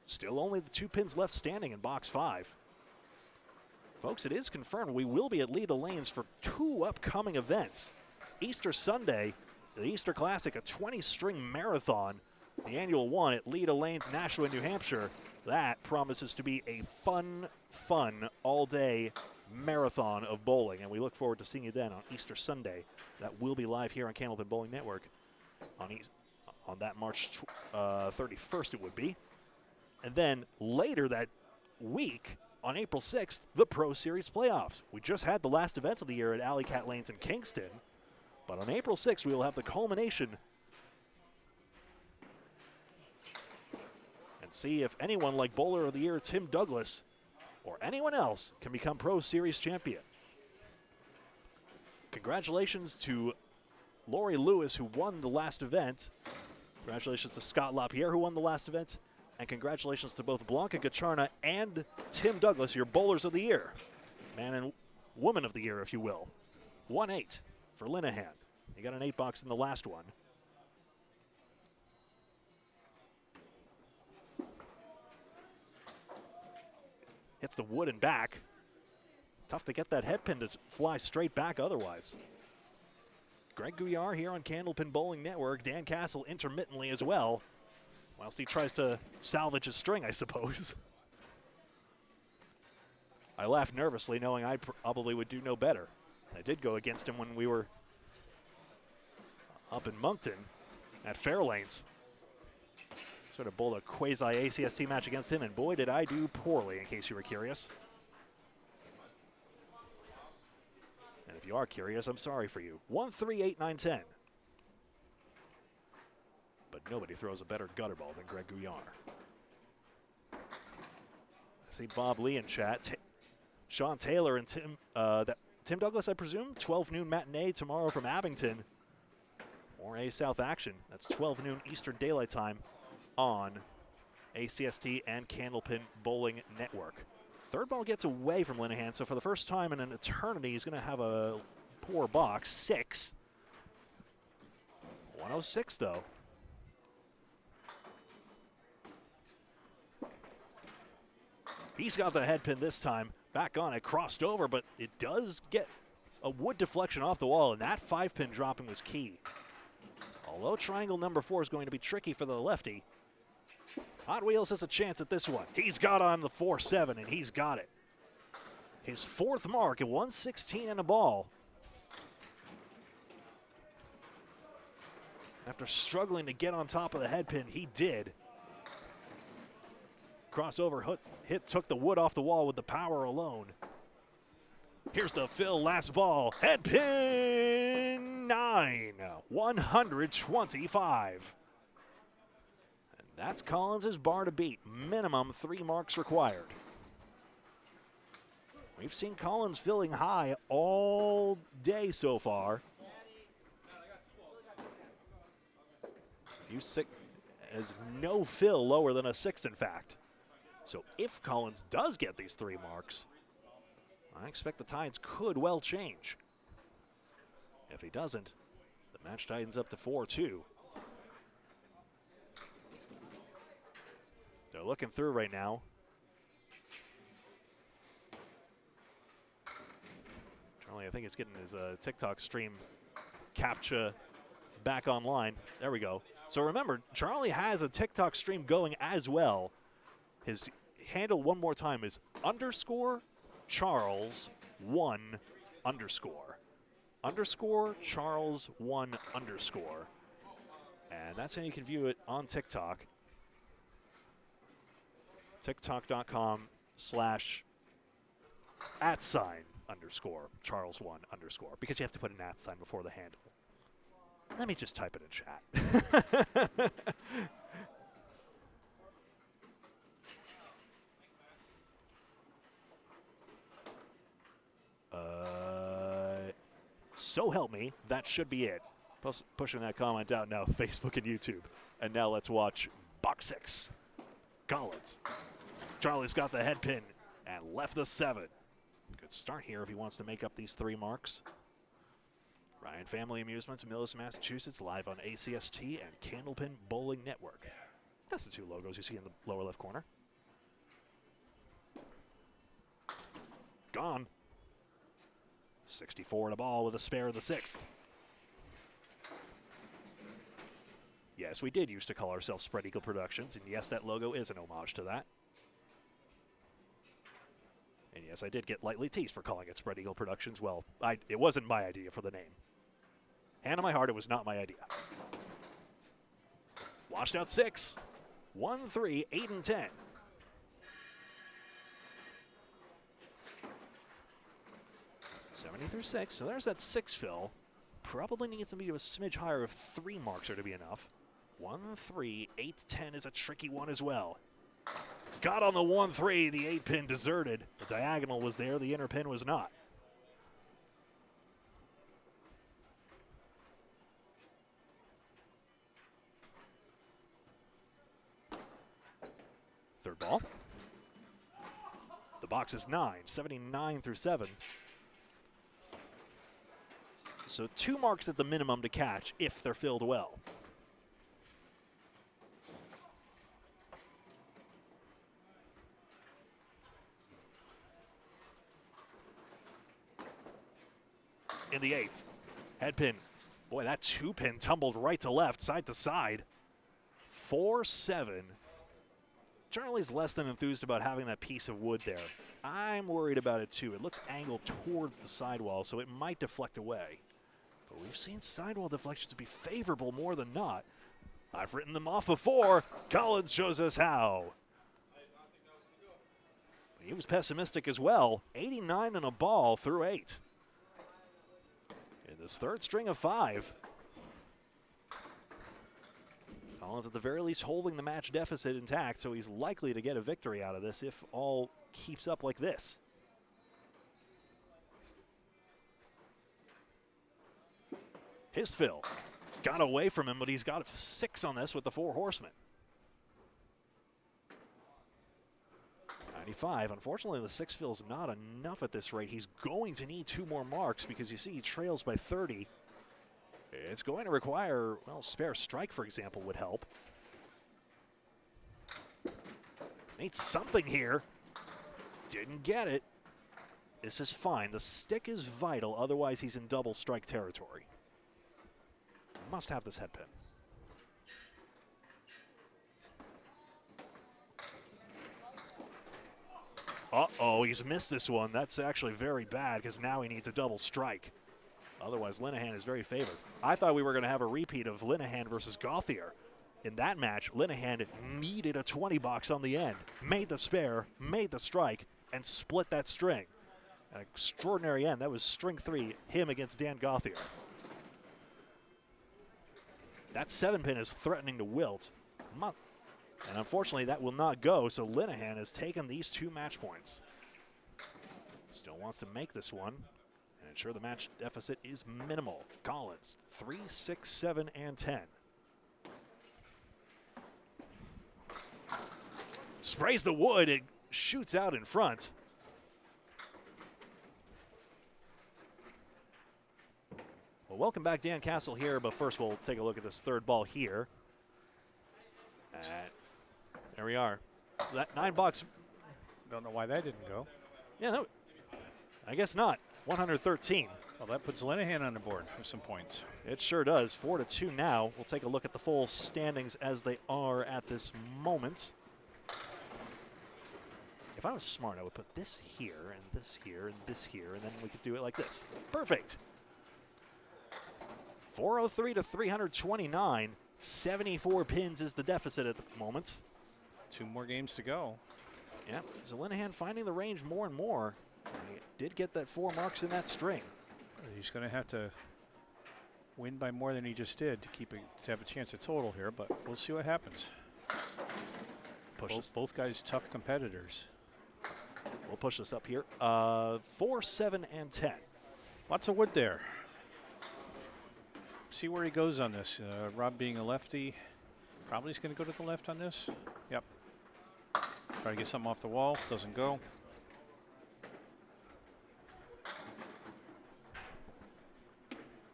A: Still only the 2 pins left standing in box 5. Folks, it is confirmed we will be at Leda Lanes for 2 upcoming events. Easter Sunday, the Easter Classic, a 20-string marathon. The annual one at Leda Lanes, Nashua, New Hampshire. That promises to be a fun all-day marathon of bowling, and we look forward to seeing you then on Easter Sunday. That will be live here on Candlepin Bowling Network on that March 31st it would be. And then later that week, on April 6th, the Pro Series playoffs. We just had the last event of the year at Alley Cat Lanes in Kingston, but on April 6th we will have the culmination and see if anyone like Bowler of the Year Tim Douglas or anyone else can become Pro Series champion. Congratulations to Lori Lewis, who won the last event. Congratulations to Scott LaPierre, who won the last event. And congratulations to both Blanca Gacharna and Tim Douglas, your Bowlers of the Year. Man and Woman of the Year, if you will. 1-8 for Linehan. He got an 8 box in the last one. Hits the wood and back. Tough to get that head pin to fly straight back otherwise. Greg Gouillart here on Candlepin Bowling Network. Dan Castle intermittently as well. Whilst he tries to salvage his string, I suppose. I laughed nervously, knowing I probably would do no better. I did go against him when we were up in Moncton at Fairlanes. Sort of bowled a quasi-ACST match against him, and boy, did I do poorly, in case you were curious. And if you are curious, I'm sorry for you. 1-3, 8-9-10. But nobody throws a better gutter ball than Greg Gouillart. I see Bob Lee in chat. Sean Taylor and Tim Douglas, I presume. 12 noon matinee tomorrow from Abington. Or A South action. That's 12 noon Eastern Daylight Time on ACST and Candlepin Bowling Network. Third ball gets away from Linehan, so for the first time in an eternity, he's going to have a poor box. 6. 106, though. He's got the head pin this time. Back on it, crossed over, but it does get a wood deflection off the wall, and that 5-pin dropping was key. Although triangle number 4 is going to be tricky for the lefty, Hot Wheels has a chance at this one. He's got on the 4-7, and he's got it. His 4th mark at 116 and a ball. After struggling to get on top of the head pin, he did. Crossover hit took the wood off the wall with the power alone. Here's the fill, last ball. Head pin 9, 125. And that's Collins' bar to beat. Minimum 3 marks required. We've seen Collins filling high all day so far. As no fill lower than a 6, in fact. So if Collins does get these 3 marks, I expect the tides could well change. If he doesn't, the match tightens up to 4-2. They're looking through right now. Charlie, I think he's getting his TikTok stream captcha back online. There we go. So remember, Charlie has a TikTok stream going as well. His handle one more time is _Charles1_. _Charles1_. And that's how you can view it on TikTok. TikTok.com/@_Charles1_. Because you have to put an @ sign before the handle. Let me just type it in chat. So help me, that should be it. Pushing that comment out now, Facebook and YouTube. And now let's watch box 6. Collins. Charlie's got the head pin and left the 7. Good start here if he wants to make up these 3 marks. Ryan Family Amusements, Millis, Massachusetts, live on ACST and Candlepin Bowling Network. That's the 2 logos you see in the lower left corner. Gone. 64 and a ball with a spare in the 6th. Yes, we did used to call ourselves Spread Eagle Productions, and yes, that logo is an homage to that. And yes, I did get lightly teased for calling it Spread Eagle Productions. Well, it wasn't my idea for the name. Hand on my heart, it was not my idea. Washed out 6. 1-3, 8-10. Through 6, so there's that 6 fill. Probably needs to be a smidge higher if 3 marks are to be enough. 1-3, 8-10 is a tricky one as well. Got on the 1-3, the 8-pin deserted. The diagonal was there, the inner pin was not. Third ball. The box is 9, 79 through 7. So 2 marks at the minimum to catch if they're filled well. In the 8th, head pin. Boy, that 2-pin tumbled right to left, side to side. 4-7. Charlie's less than enthused about having that piece of wood there. I'm worried about it too. It looks angled towards the sidewall, so it might deflect away. But we've seen sidewall deflections be favorable more than not. I've written them off before. Collins shows us how. He was pessimistic as well. 89 and a ball through 8. In this third string of 5. Collins at the very least holding the match deficit intact, so he's likely to get a victory out of this if all keeps up like this. His fill got away from him, but he's got 6 on this with the 4 horsemen. 95. Unfortunately, the 6 fill's not enough at this rate. He's going to need 2 more marks because you see he trails by 30. It's going to require, well, spare strike, for example, would help. Needs something here. Didn't get it. This is fine. The stick is vital, otherwise he's in double strike territory. Must have this head pin. Uh-oh, he's missed this one. That's actually very bad because now he needs a double strike. Otherwise, Linehan is very favored. I thought we were going to have a repeat of Linehan versus Gouillart. In that match, Linehan needed a 20 box on the end, made the spare, made the strike, and split that string. An extraordinary end. That was string 3, him against Dan Gouillart. That 7 pin is threatening to wilt. And unfortunately, that will not go, so Linehan has taken these 2 match points. Still wants to make this one and ensure the match deficit is minimal. Collins, 3, 6, 7, and 10. Sprays the wood, it shoots out in front. Well, welcome back, Dan Castle here, but first we'll take a look at this third ball here. There we are. That 9 box.
B: Don't know why that didn't go.
A: Yeah, no, I guess not. 113.
B: Well, that puts Linehan on the board with some points.
A: It sure does. 4-2 now. We'll take a look at the full standings as they are at this moment. If I was smart, I would put this here, and this here, and this here, and then we could do it like this. Perfect. 403 to 329. 74 pins is the deficit at the moment.
B: 2 more games to go.
A: Yeah, so Linehan finding the range more and more. He did get that 4 marks in that string.
B: He's going to have to win by more than he just did to have a chance at total here, but we'll see what happens. Both guys tough competitors.
A: We'll push this up here. 4, 7, and 10.
B: Lots of wood there. See where he goes on this. Rob being a lefty, probably is going to go to the left on this. Yep. Try to get something off the wall. Doesn't go.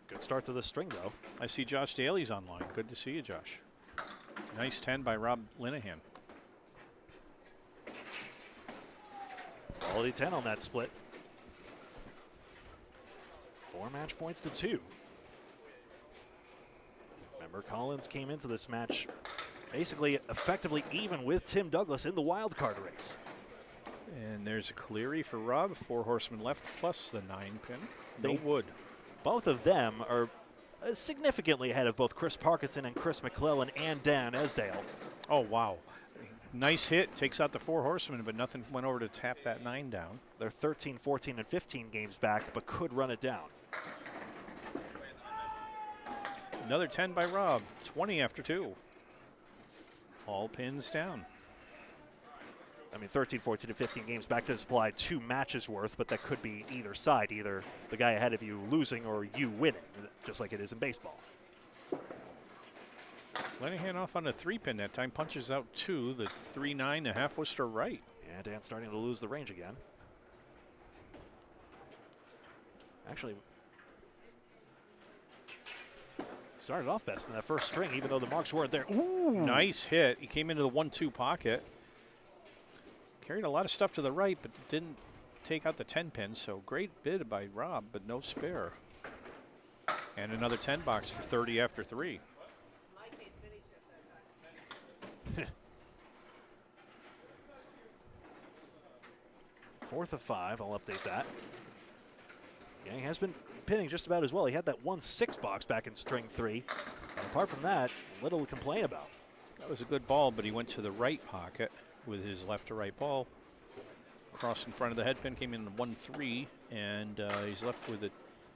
A: Good start to the string, though.
B: I see Josh Daly's online. Good to see you, Josh. Nice 10 by Rob Linehan.
A: Quality 10 on that split. 4 match points to 2. Remember, Collins came into this match basically effectively even with Tim Douglas in the wild card race.
B: And there's a Cleary for Rob. 4 horsemen left plus the 9 pin. No wood.
A: Both of them are significantly ahead of both Chris Parkinson and Chris McClellan and Dan Esdale.
B: Oh, wow. Nice hit. Takes out the 4 horsemen, but nothing went over to tap that 9 down.
A: They're 13, 14, and 15 games back, but could run it down.
B: Another 10 by Rob. 20 after 2. All pins down.
A: I mean, 13, 14, and 15 games back to supply 2 matches worth, but that could be either side, either the guy ahead of you losing or you winning, just like it is in baseball.
B: Linehan off on a 3 pin that time, punches out 2. The 3-9, the half was to right.
A: And Dan starting to lose the range again. Actually, started off best in that first string, even though the marks weren't there. Ooh!
B: Nice hit. He came into the 1-2 pocket. Carried a lot of stuff to the right, but didn't take out the 10 pin, so great bid by Rob, but no spare. And another 10 box for 30 after 3.
A: 4th of 5. I'll update that. Yeah, he has been pinning just about as well. He had that 1-6 box back in string 3. And apart from that, little to complain about.
B: That was a good ball, but he went to the right pocket with his left to right ball. Cross in front of the head pin, came in 1-3, and he's left with a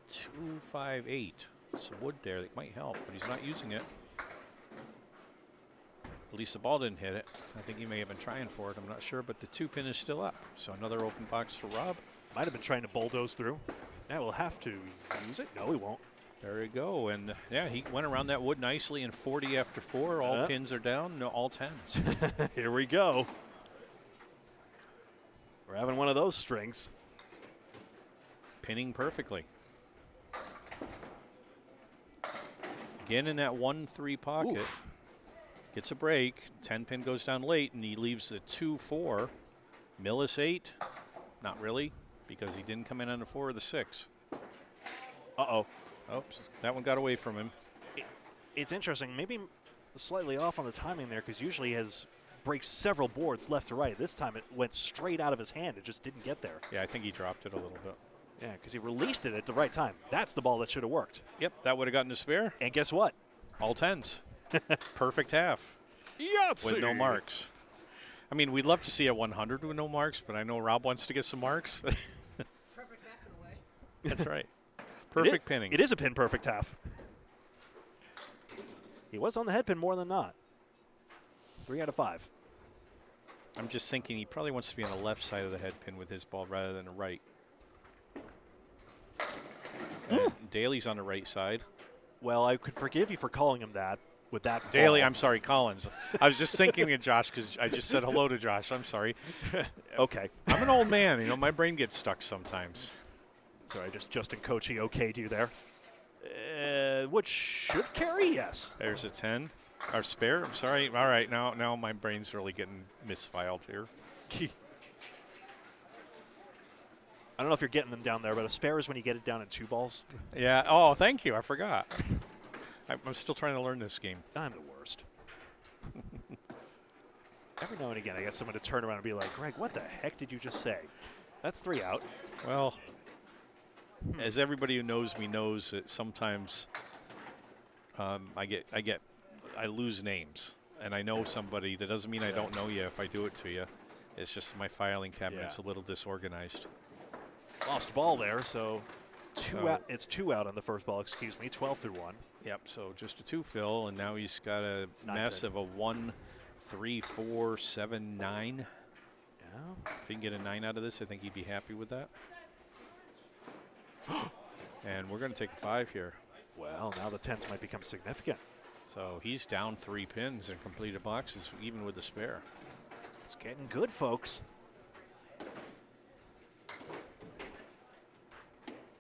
B: 2-5-8. Some wood there that might help, but he's not using it. At least the ball didn't hit it. I think he may have been trying for it. I'm not sure, but the 2-pin is still up. So another open box for Rob.
A: Might have been trying to bulldoze through. Now we'll have to use it. No, he won't.
B: There we go. And yeah, he went around that wood nicely in 40 after 4. All pins are down, no, all 10s.
A: Here we go. We're having one of those strings.
B: Pinning perfectly. Again in that 1-3 pocket.
A: Oof.
B: Gets a break. 10-pin goes down late, and he leaves the 2-4. Millis 8. Not really, because he didn't come in on the 4 or the 6.
A: Uh-oh.
B: Oops, that one got away from him.
A: It's interesting. Maybe slightly off on the timing there, because usually he has breaks several boards left to right. This time it went straight out of his hand. It just didn't get there.
B: Yeah, I think he dropped it a little bit.
A: Yeah, because he released it at the right time. That's the ball that should have worked.
B: Yep, that would have gotten to spare.
A: And guess what?
B: All 10s. Perfect half.
A: Yahtzee!
B: With no marks. I mean, we'd love to see a 100 with no marks, but I know Rob wants to get some marks.
C: Perfect half in a way.
B: That's right. Perfect pinning.
A: It is a pin perfect half. He was on the head pin more than not. 3 out of 5.
B: I'm just thinking he probably wants to be on the left side of the head pin with his ball rather than the right. Daly's on the right side.
A: Well, I could forgive you for calling him that with that
B: Daly,
A: ball.
B: I'm sorry, Collins. I was just thinking of Josh because I just said hello to Josh. I'm sorry.
A: Okay.
B: I'm an old man. You know, my brain gets stuck sometimes.
A: Sorry, just Justin Kochi okayed you there. Which should carry, yes.
B: There's a 10. Our spare, I'm sorry. All right, now my brain's really getting misfiled here.
A: I don't know if you're getting them down there, but a spare is when you get it down in 2 balls.
B: Yeah, oh, thank you. I forgot. I'm still trying to learn this game.
A: I'm the worst. Every now and again, I get someone to turn around and be like, Greg, what the heck did you just say? That's 3 out.
B: Well, as everybody who knows me knows that sometimes I lose names, and I know somebody. That doesn't mean I don't know you if I do it to you. It's just my filing cabinet's a little disorganized.
A: Lost ball there, so 2 out. It's 2 out on the first ball, excuse me, 12 through 1.
B: Yep, so just a 2 fill, and now he's got a mess of a 1, 3, 4, 7, 9.
A: Yeah.
B: If he can get a 9 out of this, I think he'd be happy with that. And we're going to take a 5 here.
A: Well, now the 10s might become significant.
B: So he's down 3 pins and completed boxes, even with the spare.
A: It's getting good, folks.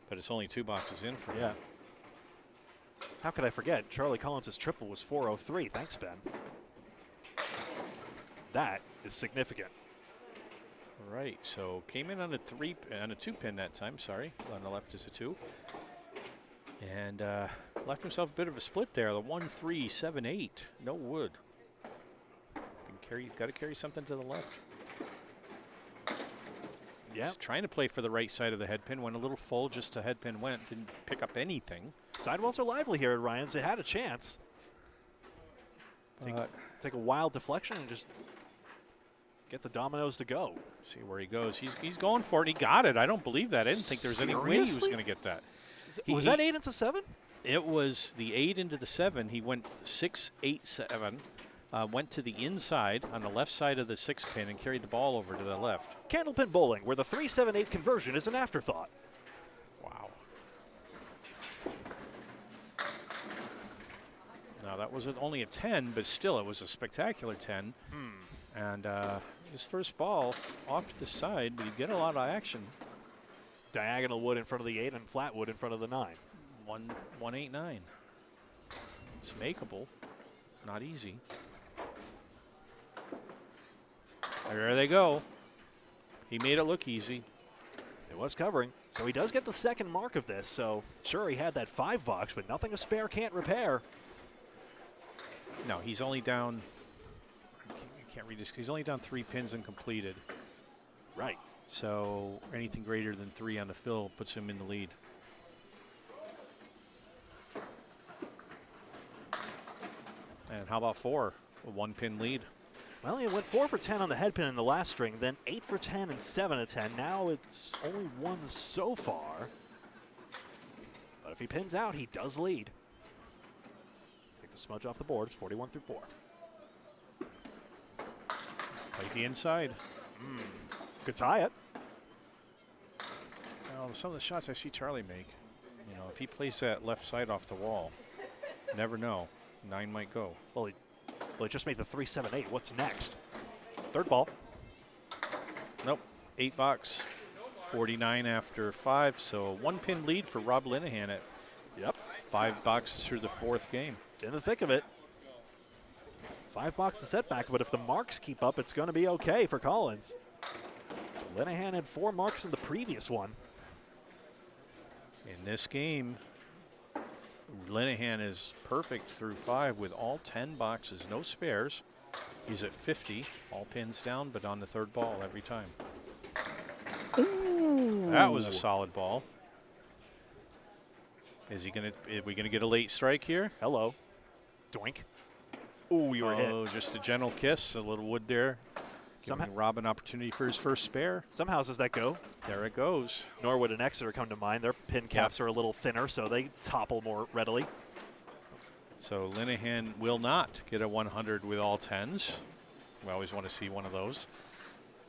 B: But it's only 2 boxes in for him.
A: Yeah. How could I forget? Charlie Collins' triple was 403. Thanks, Ben. That is significant.
B: All right, so came in on a 2 pin that time. Sorry, on the left is a 2, and left himself a bit of a split there. The 1, 3, 7, 8. No wood. Got to carry something to the left.
A: Yeah.
B: He's trying to play for the right side of the head pin. Went a little full, just the head pin went. Didn't pick up anything.
A: Sidewalls are lively here at Ryan's. They had a chance. Take a wild deflection and just get the dominoes to go.
B: See where he goes. He's going for it. He got it. I don't believe that. I didn't think there was any way he was going to get that.
A: Was that 8 into 7?
B: It was the 8 into the 7. He went 6, 8, 7. Went to the inside on the left side of the 6 pin and carried the ball over to the left.
A: Candlepin bowling, where the 3-7-8 conversion is an afterthought.
B: Wow. Now that was only a 10, but still it was a spectacular 10. And his first ball off to the side, but he'd get a lot of action.
A: Diagonal wood in front of the 8 and flat wood in front of the 9.
B: 1, 8, 9. It's makeable, not easy. There they go. He made it look easy.
A: It was covering. So he does get the second mark of this. So sure, he had that 5 box, but nothing a spare can't repair.
B: No, he's only down. I can't read this. He's only down 3 pins and completed.
A: Right.
B: So anything greater than 3 on the fill puts him in the lead. And how about 4? A 1-pin lead.
A: Well, he went 4 for 10 on the head pin in the last string, then 8 for 10 and 7 of 10. Now it's only 1 so far. But if he pins out, he does lead. Take the smudge off the board. It's 41 through 4.
B: Play the inside.
A: Could tie it.
B: Well, some of the shots I see Charlie make, you know, if he plays that left side off the wall, never know. 9 might go.
A: Well, he just made the 3-7-8. What's next? Third ball.
B: Nope. 8 box. 49 after 5. So 1-pin lead for Rob Linehan at 5 boxes through the 4th game.
A: In the thick of it. 5 boxes setback, but if the marks keep up, it's going to be okay for Collins. Linehan had 4 marks in the previous one.
B: In this game, Linehan is perfect through 5 with all 10 boxes, no spares. He's at 50, all pins down, but on the 3rd ball every time.
A: Ooh.
B: That was a solid ball. Are we gonna get a late strike here?
A: Hello. Doink. Ooh, you were hit.
B: Oh, just a gentle kiss, a little wood there. Giving Rob an opportunity for his first spare.
A: Some houses that go.
B: There it goes.
A: Norwood and Exeter come to mind. Their pin caps are a little thinner, so they topple more readily.
B: So Linehan will not get a 100 with all 10s. We always want to see one of those.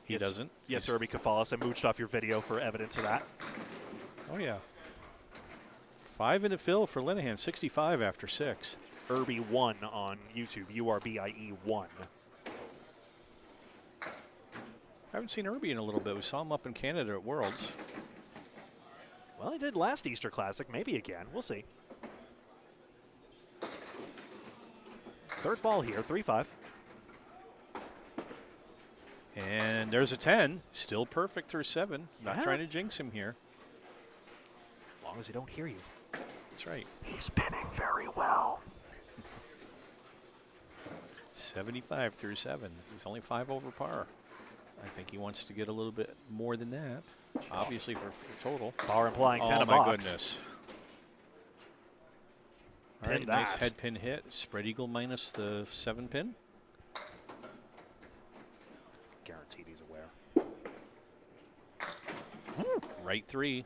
B: He doesn't.
A: Yes, Irby Kafalis. I mooched off your video for evidence of that.
B: Oh, yeah. 5 in the fill for Linehan, 65 after 6.
A: Irby1 on YouTube, URBIE1.
B: I haven't seen Irby in a little bit. We saw him up in Canada at Worlds.
A: Well, he did last Easter Classic, maybe again. We'll see. 3rd ball here, 3-5.
B: And there's a 10. Still perfect through 7. Not
A: Yeah.
B: trying to jinx him here.
A: As long as he don't hear you.
B: That's right.
A: He's pinning very well.
B: 75 through 7. He's only 5 over par. I think he wants to get a little bit more than that, obviously for total.
A: Par implying 10
B: oh
A: a
B: my
A: box.
B: goodness. All
A: Pin
B: right, nice
A: that.
B: head pin hit. Spread eagle minus the 7 pin.
A: Guaranteed he's aware.
B: Right 3.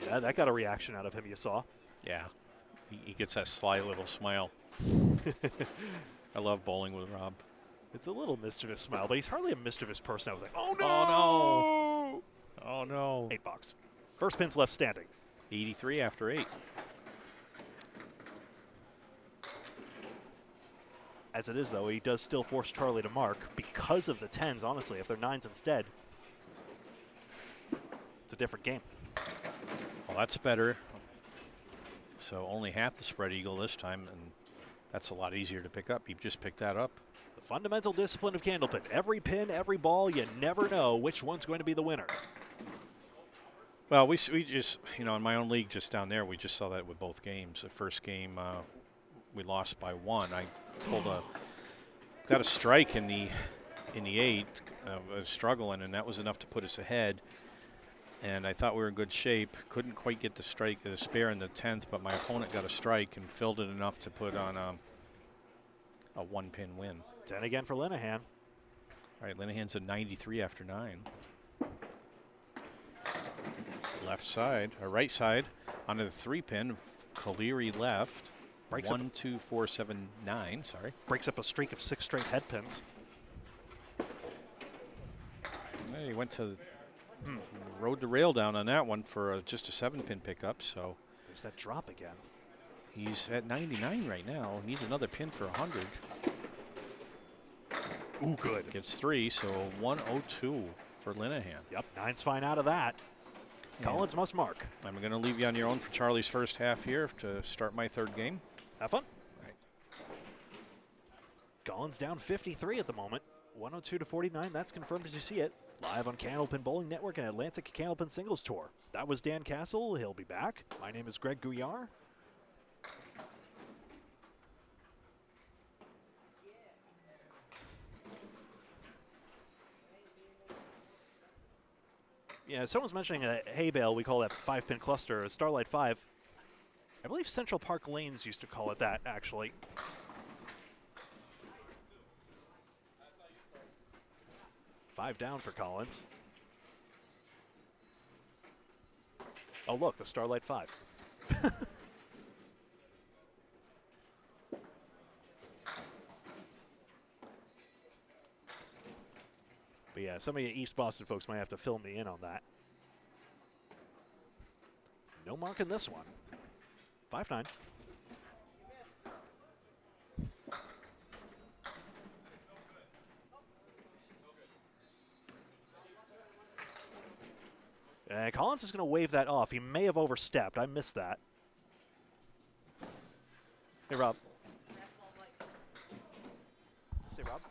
A: Yeah, that got a reaction out of him, you saw.
B: Yeah, he gets that sly little smile. I love bowling with Rob.
A: It's a little mischievous smile, but he's hardly a mischievous person. I was like, oh no!
B: Oh no! Oh no!
A: 8 box. First pin's left standing.
B: 83 after 8.
A: As it is, though, he does still force Charlie to mark because of the 10s, honestly. If they're 9s instead, it's a different game.
B: Well, that's better. So only half the spread eagle this time, and that's a lot easier to pick up. You just picked that up.
A: The fundamental discipline of Candlepin. Every pin, every ball, you never know which one's going to be the winner.
B: Well, we just, you know, in my own league just down there, we just saw that with both games. The first game, we lost by 1. I got a strike in the 8th. I was struggling, and that was enough to put us ahead. And I thought we were in good shape. Couldn't quite get the spare in the 10th, but my opponent got a strike and filled it enough to put on a 1-pin win.
A: 10 again for Linehan.
B: All right, Linehan's a 93 after 9. Left side, or right side, onto the 3-pin. Kaliri left.
A: Breaks
B: 1, 2, 4, 7, 9. Sorry.
A: Breaks up a streak of 6 straight head pins.
B: He went to rode the rail down on that one for just a 7-pin pickup. So
A: There's that drop again.
B: he's at 99 right now. Needs another pin for 100.
A: Ooh, good.
B: Gets 3, so 102 for Linehan.
A: Yep, 9's fine out of that. Collins must mark.
B: I'm going to leave you on your own for Charlie's first half here to start my 3rd game.
A: Have fun.
B: All right.
A: Collins down 53 at the moment. 102 to 49. That's confirmed as you see it. Live on Candlepin Bowling Network and Atlantic Candlepin Singles Tour. That was Dan Castle. He'll be back. My name is Greg Gouillart. Yeah, someone's mentioning a hay bale. We call that 5-pin cluster, a Starlight 5. I believe Central Park Lanes used to call it that, actually. Five down for Collins. Oh, look, the Starlight 5. But yeah, some of you East Boston folks might have to fill me in on that. No mark in this one. 5-9. And Collins is going to wave that off. He may have overstepped. I missed that. Hey, Rob. Say, Rob.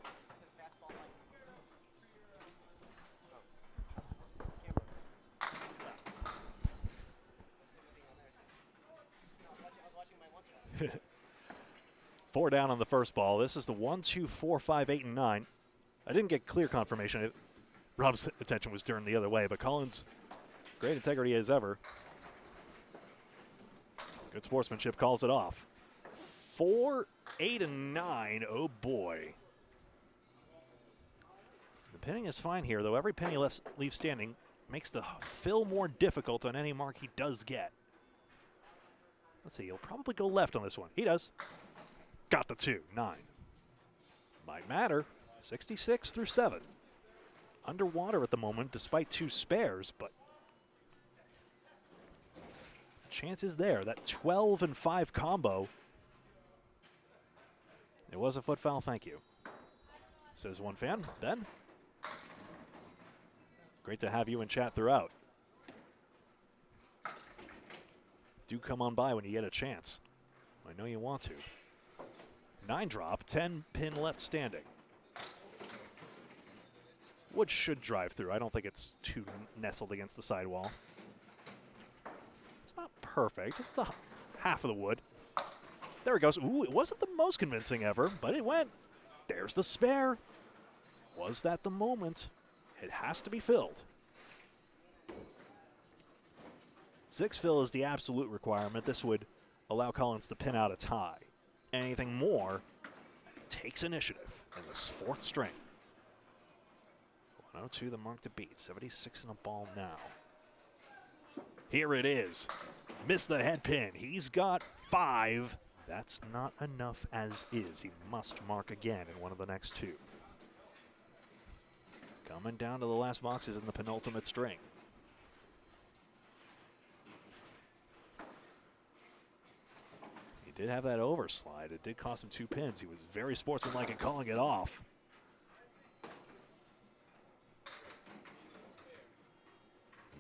A: Four down on the first ball. This is the 1, 2, 4, 5, 8, and 9. I didn't get clear confirmation. Rob's attention was turned the other way, but Collins, great integrity as ever. Good sportsmanship, calls it off. 4, 8, and 9. Oh boy. The pinning is fine here, though. Every pin he leaves standing makes the fill more difficult on any mark he does get. Let's see, he'll probably go left on this one. He does. Got the 2, 9. Might matter. 66 through 7. Underwater at the moment, despite 2 spares, but chance is there. That 12 and 5 combo. It was a foot foul, thank you. Says one fan. Ben? Great to have you in chat throughout. Do come on by when you get a chance. I know you want to. 9 drop, 10 pin left standing. Wood should drive through. I don't think it's too nestled against the sidewall. It's not perfect. It's the half of the wood. There it goes. Ooh, it wasn't the most convincing ever, but it went. There's the spare. Was that the moment? It has to be filled. 6 fill is the absolute requirement. This would allow Collins to pin out a tie. Anything more, and he takes initiative in this 4th string. 102, the mark to beat. 76 in a ball now. Here it is. Missed the head pin. He's got 5. That's not enough as is. He must mark again in one of the next 2. Coming down to the last boxes in the penultimate string. He did have that overslide. It did cost him 2 pins. He was very sportsmanlike in calling it off.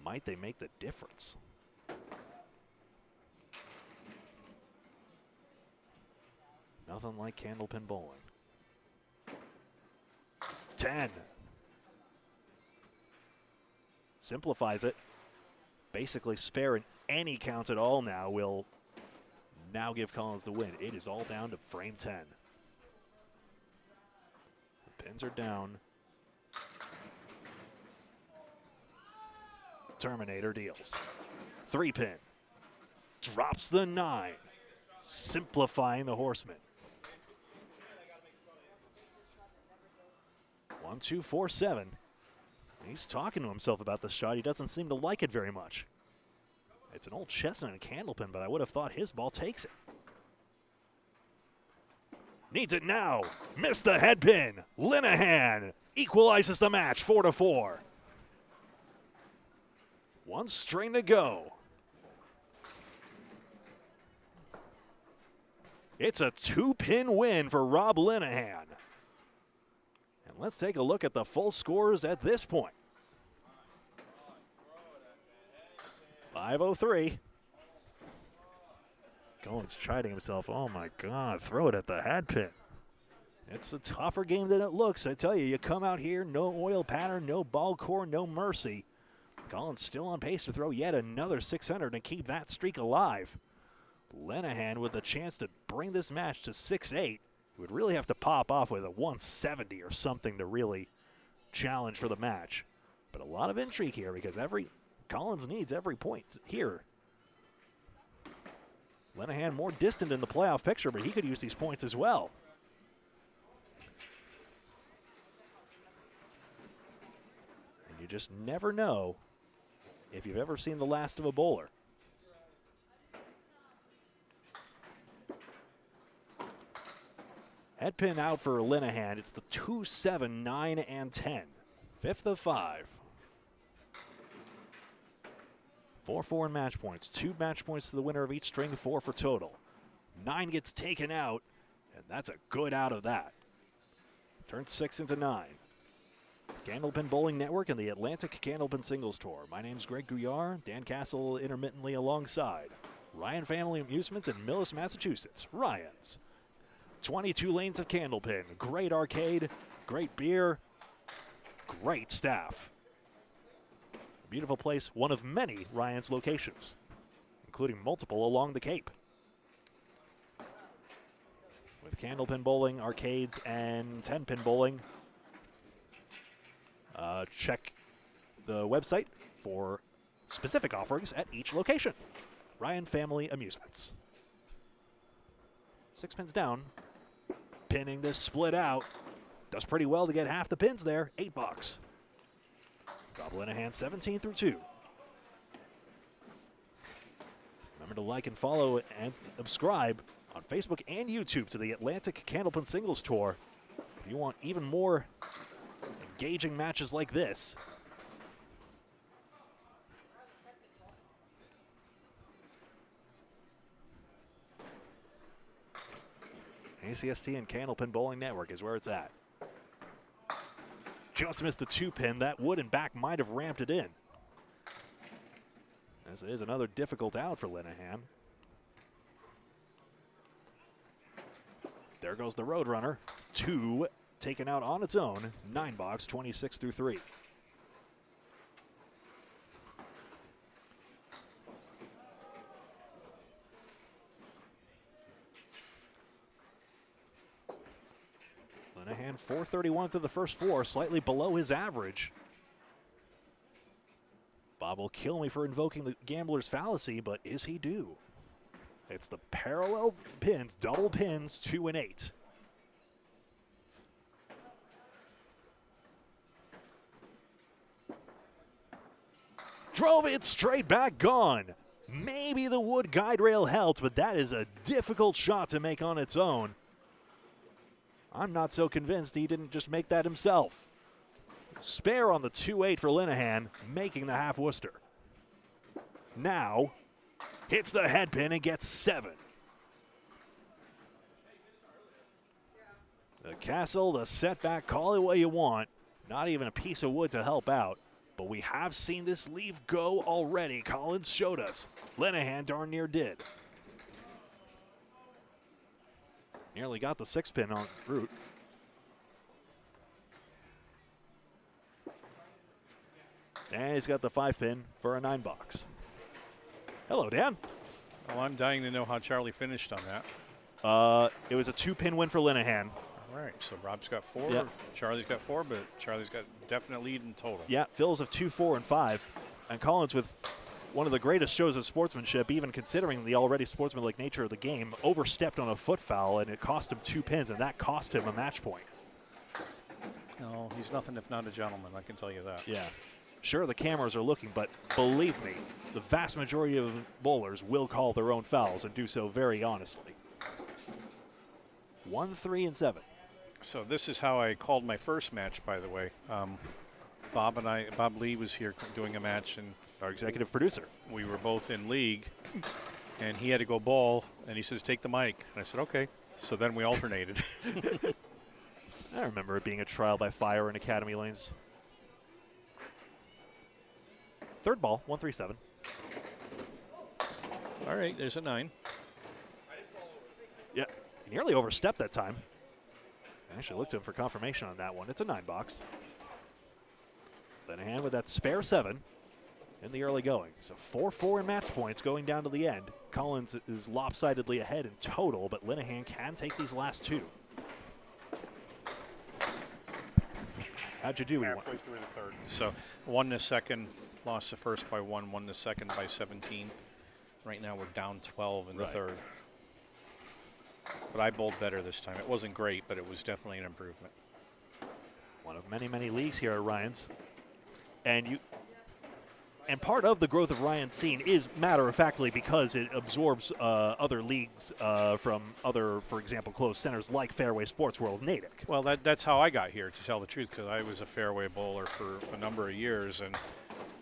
A: Might they make the difference? Nothing like Candlepin bowling. 10. Simplifies it. Basically spare in any count at all now will now give Collins the win. It is all down to frame 10. The pins are down. Terminator deals. 3 pin. Drops the 9. Simplifying the Horseman. 1, 2, 4, 7. He's talking to himself about this shot. He doesn't seem to like it very much. It's an old chestnut and Candlepin, but I would have thought his ball takes it. Needs it now. Missed the head pin. Linehan equalizes the match 4-4. 1 string to go. It's a 2-pin win for Rob Linehan. And let's take a look at the full scores at this point. 5:03. Collins chiding himself. Oh my God, throw it at the head pin. It's a tougher game than it looks. I tell you, you come out here, no oil pattern, no ball core, no mercy. Collins still on pace to throw yet another 600 and keep that streak alive. Linehan with a chance to bring this match to 6-8. He would really have to pop off with a 170 or something to really challenge for the match. But a lot of intrigue here because Collins needs every point here. Linehan more distant in the playoff picture, but he could use these points as well. And you just never know if you've ever seen the last of a bowler. Head pin out for Linehan. It's the 2, 7, 9, and 10. 5th of 5. 4-4 in match points. 2 match points to the winner of each string, 4 for total. 9 gets taken out, and that's a good out of that. Turns 6 into 9. Candlepin Bowling Network and the Atlantic Candlepin Singles Tour. My name's Greg Gouillart. Dan Castle intermittently alongside. Ryan Family Amusements in Millis, Massachusetts. Ryan's. 22 lanes of Candlepin. Great arcade, great beer, great staff. Beautiful place, one of many Ryan's locations, including multiple along the Cape. With Candlepin bowling, arcades, and 10-pin bowling. Check the website for specific offerings at each location. Ryan Family Amusements. 6 pins down. Pinning this split out. Does pretty well to get half the pins there. $8. Rob Linehan, 17 through 2. Remember to like and follow and subscribe on Facebook and YouTube to the Atlantic Candlepin Singles Tour. If you want even more engaging matches like this. ACST and Candlepin Bowling Network is where it's at. Just missed the 2-pin. That wood and back might have ramped it in. As it is another difficult out for Linehan. There goes the Roadrunner. 2 taken out on its own. 9 box, 26 through 3. Linehan 431 through the first 4, slightly below his average. Bob will kill me for invoking the gambler's fallacy, but is he due? It's the parallel pins, double pins, 2 and 8. Drove it straight back, gone. Maybe the wood guide rail helped, but that is a difficult shot to make on its own. I'm not so convinced he didn't just make that himself. Spare on the 2-8 for Linehan, making the half Worcester. Now, hits the head pin and gets 7. The castle, the setback, call it what you want. Not even a piece of wood to help out. But we have seen this leave go already. Collins showed us. Linehan darn near did. Nearly got the 6-pin en route. And he's got the 5-pin for a 9-box. Hello, Dan.
B: Well, I'm dying to know how Charlie finished on that.
A: It was a 2-pin win for Linehan.
B: All right, so Rob's got 4,
A: Yep.
B: Charlie's got 4, but Charlie's got definite lead in total.
A: Yeah, Phil's of 2, 4, and 5. And Collins with one of the greatest shows of sportsmanship, even considering the already sportsmanlike nature of the game, overstepped on a foot foul, and it cost him 2 pins, and that cost him a match point.
B: No, he's nothing if not a gentleman, I can tell you that.
A: Yeah. Sure, the cameras are looking, but believe me, the vast majority of bowlers will call their own fouls and do so very honestly. 1, 3, and 7.
B: So this is how I called my first match, by the way. Bob Lee was here doing a match, and
A: Our executive producer.
B: we were both in league, and he had to go bowl, and he says, take the mic. And I said, okay. So then we alternated.
A: I remember it being a trial by fire in Academy Lanes. Third ball, 1, 3, 7.
B: All right, there's a 9.
A: Yeah, he nearly overstepped that time. I actually looked to him for confirmation on that one. It's a 9-box. Linehan with that spare 7 in the early going. So 4-4 in match points going down to the end. Collins is lopsidedly ahead in total, but Linehan can take these last 2. How'd you do?
B: Halfway through the third. So won the second, lost the first by 1, won the second by 17. Right now we're down 12 in the third. But I bowled better this time. It wasn't great, but it was definitely an improvement.
A: One of many, many leagues here at Ryan's. And part of the growth of Ryan's scene is matter-of-factly because it absorbs other leagues from other, for example, closed centers like Fairway Sports World Natick.
B: Well, that's how I got here, to tell the truth, because I was a Fairway bowler for a number of years, and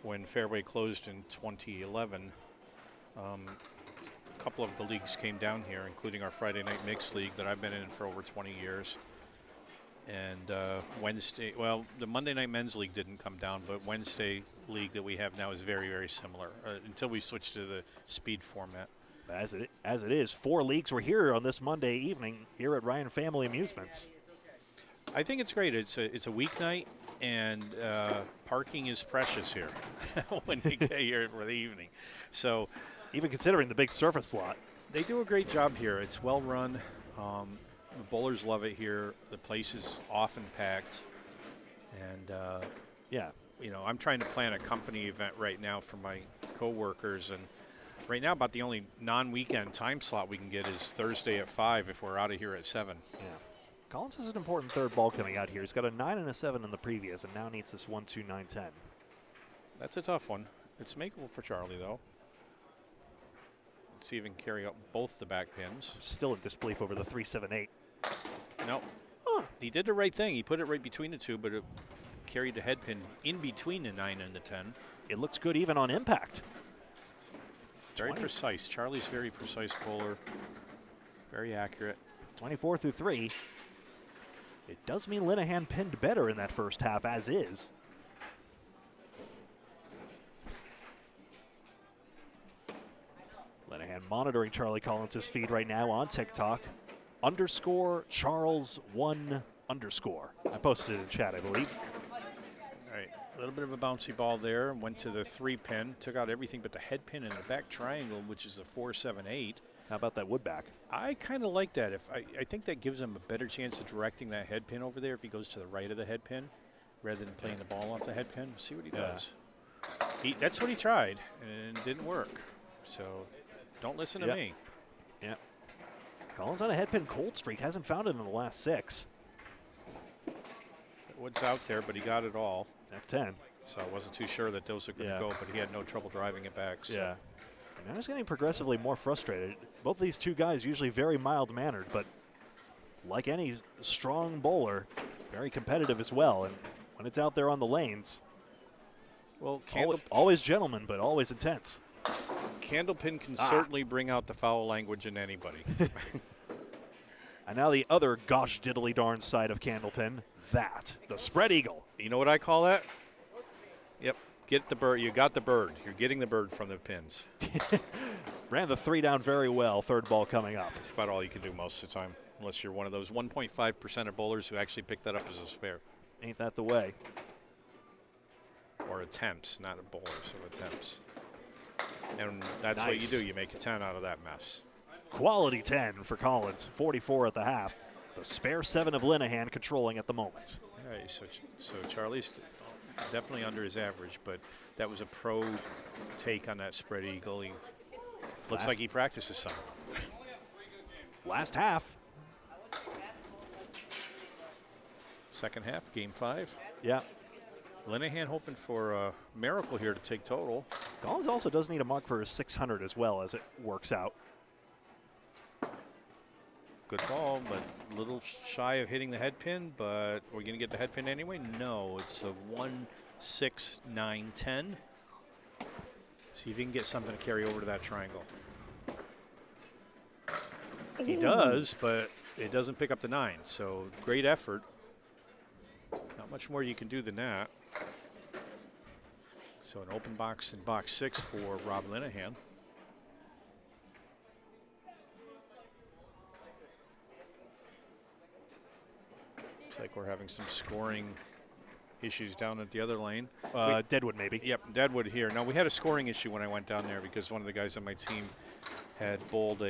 B: when Fairway closed in 2011, a couple of the leagues came down here, including our Friday Night Mixed League that I've been in for over 20 years. And the Monday Night Men's League didn't come down, but Wednesday League that we have now is very, very similar until we switch to the speed format.
A: As it is, 4 leagues were here on this Monday evening here at Ryan Family Amusements.
B: I think it's great. It's a weeknight, and parking is precious here when you get here for the evening. So,
A: even considering the big surface lot,
B: they do a great job here. It's well run. The bowlers love it here. The place is often packed. And, I'm trying to plan a company event right now for my coworkers. And right now, about the only non-weekend time slot we can get is Thursday at 5 if we're out of here at 7.
A: Yeah. Collins has an important third ball coming out here. He's got a 9 and a 7 in the previous and now needs this 1, 2, 9, 10.
B: That's a tough one. It's makeable for Charlie, though. Let's see if he can carry up both the back pins.
A: Still in disbelief over the 3, 7, 8.
B: No. Huh. He did the right thing. He put it right between the two, but it carried the head pin in between the 9 and the 10.
A: It looks good even on impact.
B: Very precise. Charlie's very precise bowler. Very accurate.
A: 24 through 3. It does mean Linehan pinned better in that first half as is. Linehan monitoring Charlie Collins' feed right now on TikTok. _Charles1_. I posted it in chat, I believe.
B: All right, a little bit of a bouncy ball there. Went to the 3 pin, took out everything but the head pin and the back triangle, which is a 4, 7, 8.
A: How about that wood back?
B: I kind of like that. I think that gives him a better chance of directing that head pin over there if he goes to the right of the head pin rather than playing the ball off the head pin. See what he does. That's what he tried, and it didn't work. So don't listen to me.
A: Yeah. Collins on a head pin cold streak. Hasn't found it in the last 6.
B: Wood's out there, but he got it all.
A: That's 10.
B: So I wasn't too sure that those are going to go, but he had no trouble driving it back. So.
A: Yeah. And now he's getting progressively more frustrated. Both these two guys usually very mild-mannered, but like any strong bowler, very competitive as well. And when it's out there on the lanes,
B: well,
A: always gentlemen, but always intense.
B: Candlepin can certainly bring out the foul language in anybody.
A: And now the other gosh diddly darn side of Candlepin, the spread eagle.
B: You know what I call that? Yep, get the bird. You got the bird. You're getting the bird from the pins.
A: Ran the 3 down very well, third ball coming up.
B: That's about all you can do most of the time, unless you're one of those 1.5% of bowlers who actually pick that up as a spare.
A: Ain't that the way?
B: Or attempts, not a bowler, so attempts. And that's what you do. You make a 10 out of that mess.
A: Quality 10 for Collins, 44 at the half. The spare 7 of Linehan controlling at the moment.
B: All right, so Charlie's definitely under his average, but that was a pro take on that spread eagle. He looks like he practices some.
A: Last half.
B: Second half, game 5.
A: Yeah.
B: Linehan hoping for a miracle here to take total.
A: Collins also does need a mark for his 600 as well as it works out.
B: Good ball, but a little shy of hitting the head pin, but we're going to get the head pin anyway? No, it's a 1, 6, 9, 10. See if he can get something to carry over to that triangle. Ooh. He does, but it doesn't pick up the 9, so great effort. Not much more you can do than that. So an open box in box 6 for Rob Linehan. Looks like we're having some scoring issues down at the other lane.
A: Deadwood maybe.
B: Yep, Deadwood here. Now, we had a scoring issue when I went down there because one of the guys on my team had bowled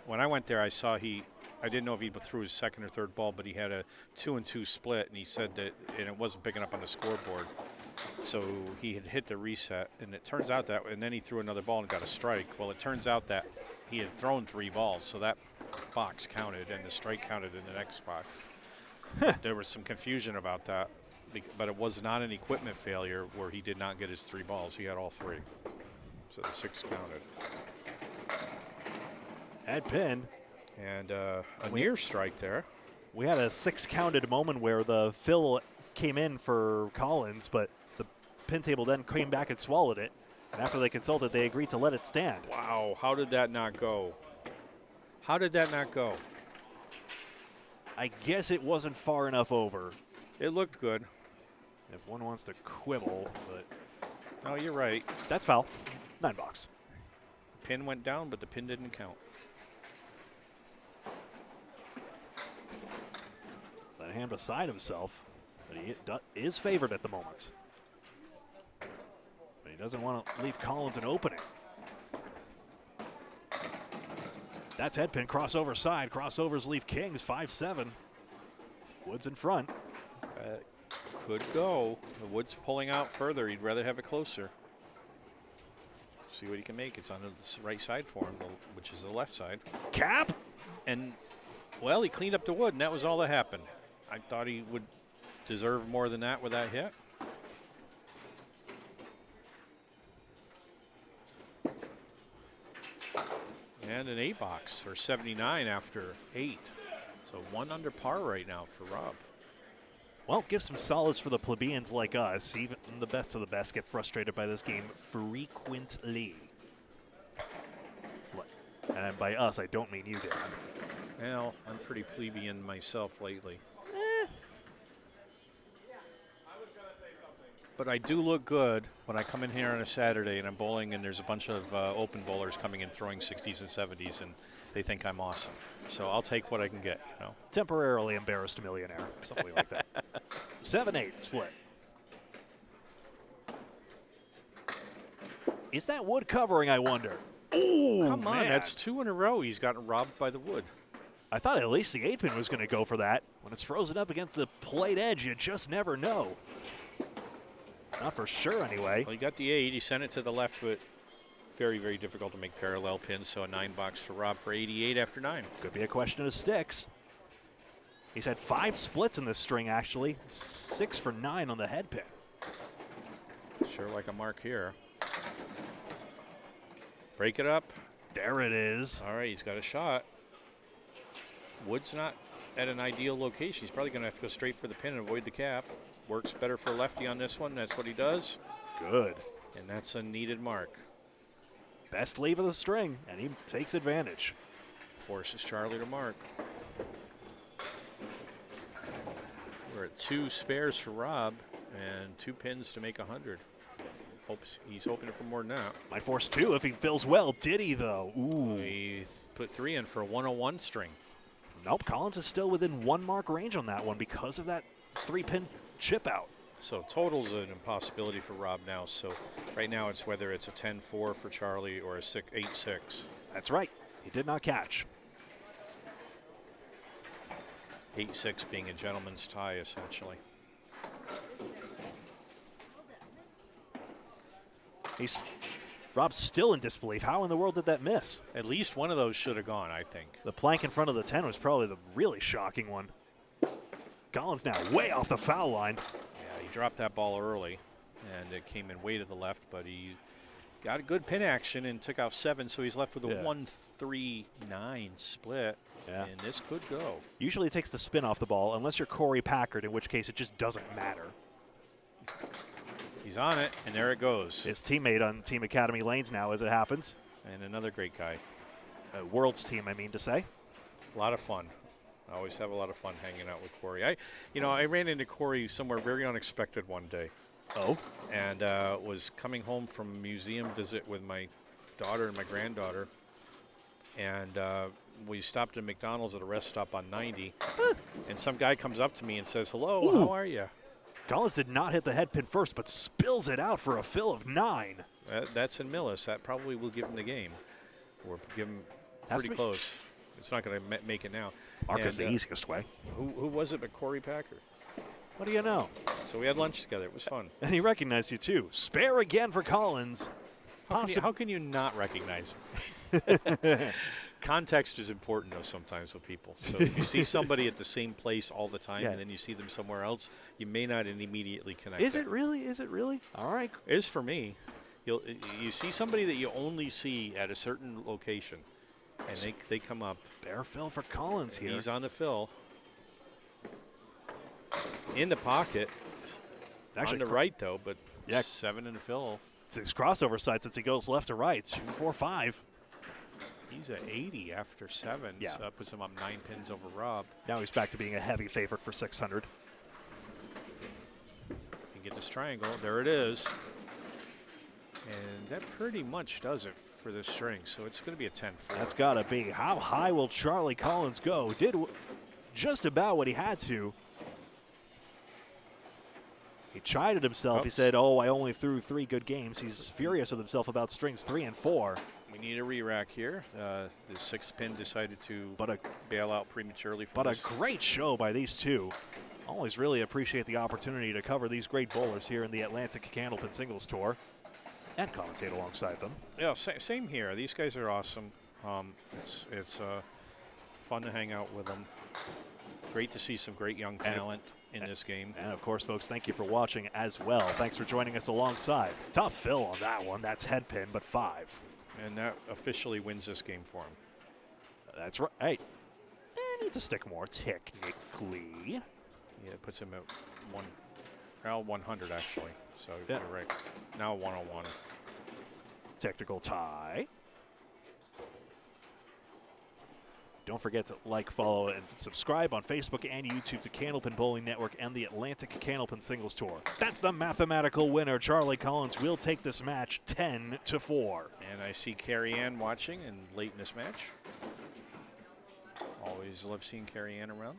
B: when I went there, I saw he I didn't know if he threw his second or third ball, but he had a 2-2 split, and he said that and it wasn't picking up on the scoreboard. So he had hit the reset, and it turns out that, and then he threw another ball and got a strike. Well, it turns out that he had thrown 3 balls, so that box counted, and the strike counted in the next box. There was some confusion about that, but it was not an equipment failure where he did not get his 3 balls. He had all 3. So the 6 counted.
A: Head pin.
B: And a near strike there.
A: We had a 6 counted moment where the fill came in for Collins, but the pin table then came back and swallowed it. And after they consulted, they agreed to let it stand.
B: Wow, how did that not go? How did that not go?
A: I guess it wasn't far enough over.
B: It looked good.
A: If one wants to quibble, but
B: No, you're right.
A: that's foul. 9 bucks.
B: Pin went down, but the pin didn't count.
A: Linehan beside himself, but he is favored at the moment. But he doesn't want to leave Collins an opening. That's head pin, crossover side. Crossovers leave Kings 5-7. Woods in front.
B: Could go. The Wood's pulling out further. He'd rather have it closer. See what he can make. It's on the right side for him, which is the left side.
A: Cap?
B: And, well, he cleaned up the wood, and that was all that happened. I thought he would deserve more than that with that hit. And an 8 box for 79 after 8. So 1 under par right now for Rob.
A: Well, give some solids for the plebeians like us. Even the best of the best get frustrated by this game frequently. And by us, I don't mean you, Dan.
B: Well, I'm pretty plebeian myself lately. But I do look good when I come in here on a Saturday and I'm bowling and there's a bunch of open bowlers coming in throwing 60s and 70s and they think I'm awesome. So I'll take what I can get, you know.
A: Temporarily embarrassed millionaire, something like that. 7-8 split. Is that wood covering, I wonder? Ooh,
B: Come on,
A: man.
B: that's 2 in a row. He's gotten robbed by the wood.
A: I thought at least the 8-pin was going to go for that. When it's frozen up against the plate edge, you just never know. Not for sure, anyway.
B: Well, he got the 8. He sent it to the left, but very, very difficult to make parallel pins. So a 9 box for Rob for 88 after 9.
A: Could be a question of sticks. He's had 5 splits in this string, actually. 6 for 9 on the head pin.
B: Sure like a mark here. Break it up.
A: There it is.
B: All right, he's got a shot. Wood's not at an ideal location. He's probably going to have to go straight for the pin and avoid the cap. Works better for lefty on this one. That's what he does.
A: Good.
B: And that's a needed mark.
A: Best leave of the string, and he takes advantage.
B: Forces Charlie to mark. We're at 2 spares for Rob and 2 pins to make 100. He's hoping for more than that.
A: Might force 2 if he fills well. Did he, though? Ooh.
B: He put 3 in for a 101 string.
A: Nope, Collins is still within 1 mark range on that one because of that 3-pin chip out.
B: So total's an impossibility for Rob now. So right now it's whether it's a 10-4 for Charlie or a 8-6.
A: That's right. He did not catch.
B: 8-6 being a gentleman's tie, essentially.
A: Rob's still in disbelief. How in the world did that miss?
B: At least one of those should have gone, I think.
A: The plank in front of the 10 was probably the really shocking one. Collins now way off the foul line.
B: Yeah, he dropped that ball early, and it came in way to the left, but he got a good pin action and took out 7, so he's left with a 1-3-9 split, and this could go.
A: Usually it takes the spin off the ball, unless you're Corey Packard, in which case it just doesn't matter.
B: He's on it, and there it goes.
A: His teammate on Team Academy lanes now, as it happens.
B: And another great guy.
A: World's team, I mean to say.
B: A lot of fun. I always have a lot of fun hanging out with Corey. I ran into Corey somewhere very unexpected one day.
A: Oh?
B: And was coming home from a museum visit with my daughter and my granddaughter. And we stopped at McDonald's at a rest stop on 90. And some guy comes up to me and says, "Hello, how are you?"
A: Collins did not hit the head pin first, but spills it out for a fill of 9.
B: That's in Millis. That probably will give him the game. Or give him pretty close. It's not going to make it now.
A: Marcus
B: And,
A: the easiest way.
B: Who was it but Corey Packer?
A: What do you know?
B: So we had lunch together. It was fun.
A: And he recognized you, too. Spare again for Collins.
B: How can you not recognize him? Context is important, though, sometimes with people. So if you see somebody at the same place all the time and then you see them somewhere else, you may not immediately connect.
A: Is it really? Is it really? All right.
B: It is for me. You see somebody that you only see at a certain location, and they come up.
A: Bare fill for Collins here.
B: He's on the fill. In the pocket.
A: Actually,
B: on the right, though, but
A: Yeah.
B: 7 in the fill.
A: It's his crossover side since he goes left to right. 2, 4, 5.
B: He's at 80 after 7,
A: Yeah.
B: so that puts him up 9 pins over Rob.
A: Now he's back to being a heavy favorite for 600.
B: You can get this triangle. There it is. And that pretty much does it for this string, so it's going to be a 10-4.
A: That's got to be. How high will Charlie Collins go? Did just about what he had to. He chided himself.
B: Oops.
A: He said, oh, I only threw 3 good games. He's furious with himself about strings 3 and 4.
B: We need a re-rack here. The 6th pin decided to
A: But
B: bail out prematurely from
A: a
B: this.
A: great show by these two. Always really appreciate the opportunity to cover these great bowlers here in the Atlantic Candlepin Singles Tour and commentate alongside them.
B: Yeah, same here. These guys are awesome. It's fun to hang out with them. Great to see some great young talent in this game.
A: And, of course, folks, thank you for watching as well. Thanks for joining us alongside. Tough fill on that one. That's head pin, but 5.
B: And that officially wins this game for him.
A: That's right. Hey, needs to stick more technically.
B: Yeah, it puts him at 100, actually. So
A: Yeah.
B: you're right. Now 101.
A: Technical tie. Don't forget to like, follow, and subscribe on Facebook and YouTube to Candlepin Bowling Network and the Atlantic Candlepin Singles Tour. That's the mathematical winner. Charlie Collins will take this match 10-4.
B: And I see Carrie Ann watching and late in this match. Always love seeing Carrie Ann around.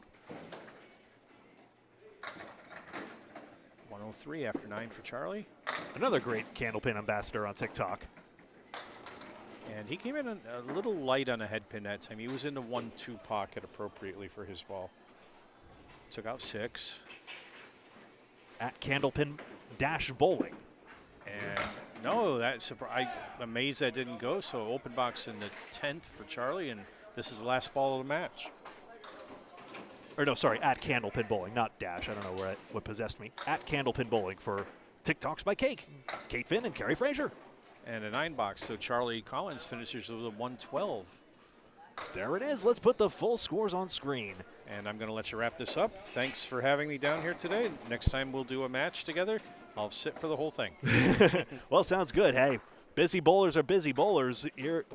B: 103 after 9 for Charlie.
A: Another great Candlepin ambassador on TikTok.
B: And he came in a little light on a head pin that time. He was in the 1-2 pocket appropriately for his ball. Took out 6.
A: At Candlepin Dash Bowling.
B: And no, I'm amazed that didn't go. So open box in the 10th for Charlie, and this is the last ball of the match.
A: Or no, sorry, at Candlepin Bowling, not Dash. I don't know what possessed me. At Candlepin Bowling for TikToks by Kate Finn and Carrie Frazier.
B: And a 9 box, so Charlie Collins finishes with a 112.
A: There it is. Let's put the full scores on screen.
B: And I'm going to let you wrap this up. Thanks for having me down here today. Next time we'll do a match together. I'll sit for the whole thing.
A: Well, sounds good. Hey, busy bowlers are busy bowlers here,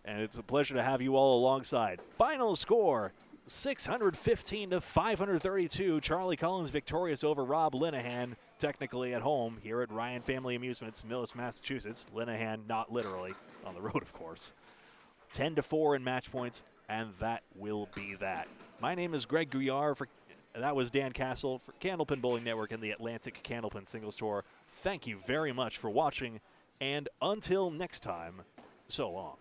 A: and it's a pleasure to have you all alongside. Final score, 615-532. Charlie Collins victorious over Rob Linehan, technically at home here at Ryan Family Amusements, Millis, Massachusetts. Linehan, not literally, on the road, of course. 10-4 in match points, and that will be that. My name is Greg Gouillart. That was Dan Castle for Candlepin Bowling Network and the Atlantic Candlepin Singles Tour. Thank you very much for watching, and until next time, so long.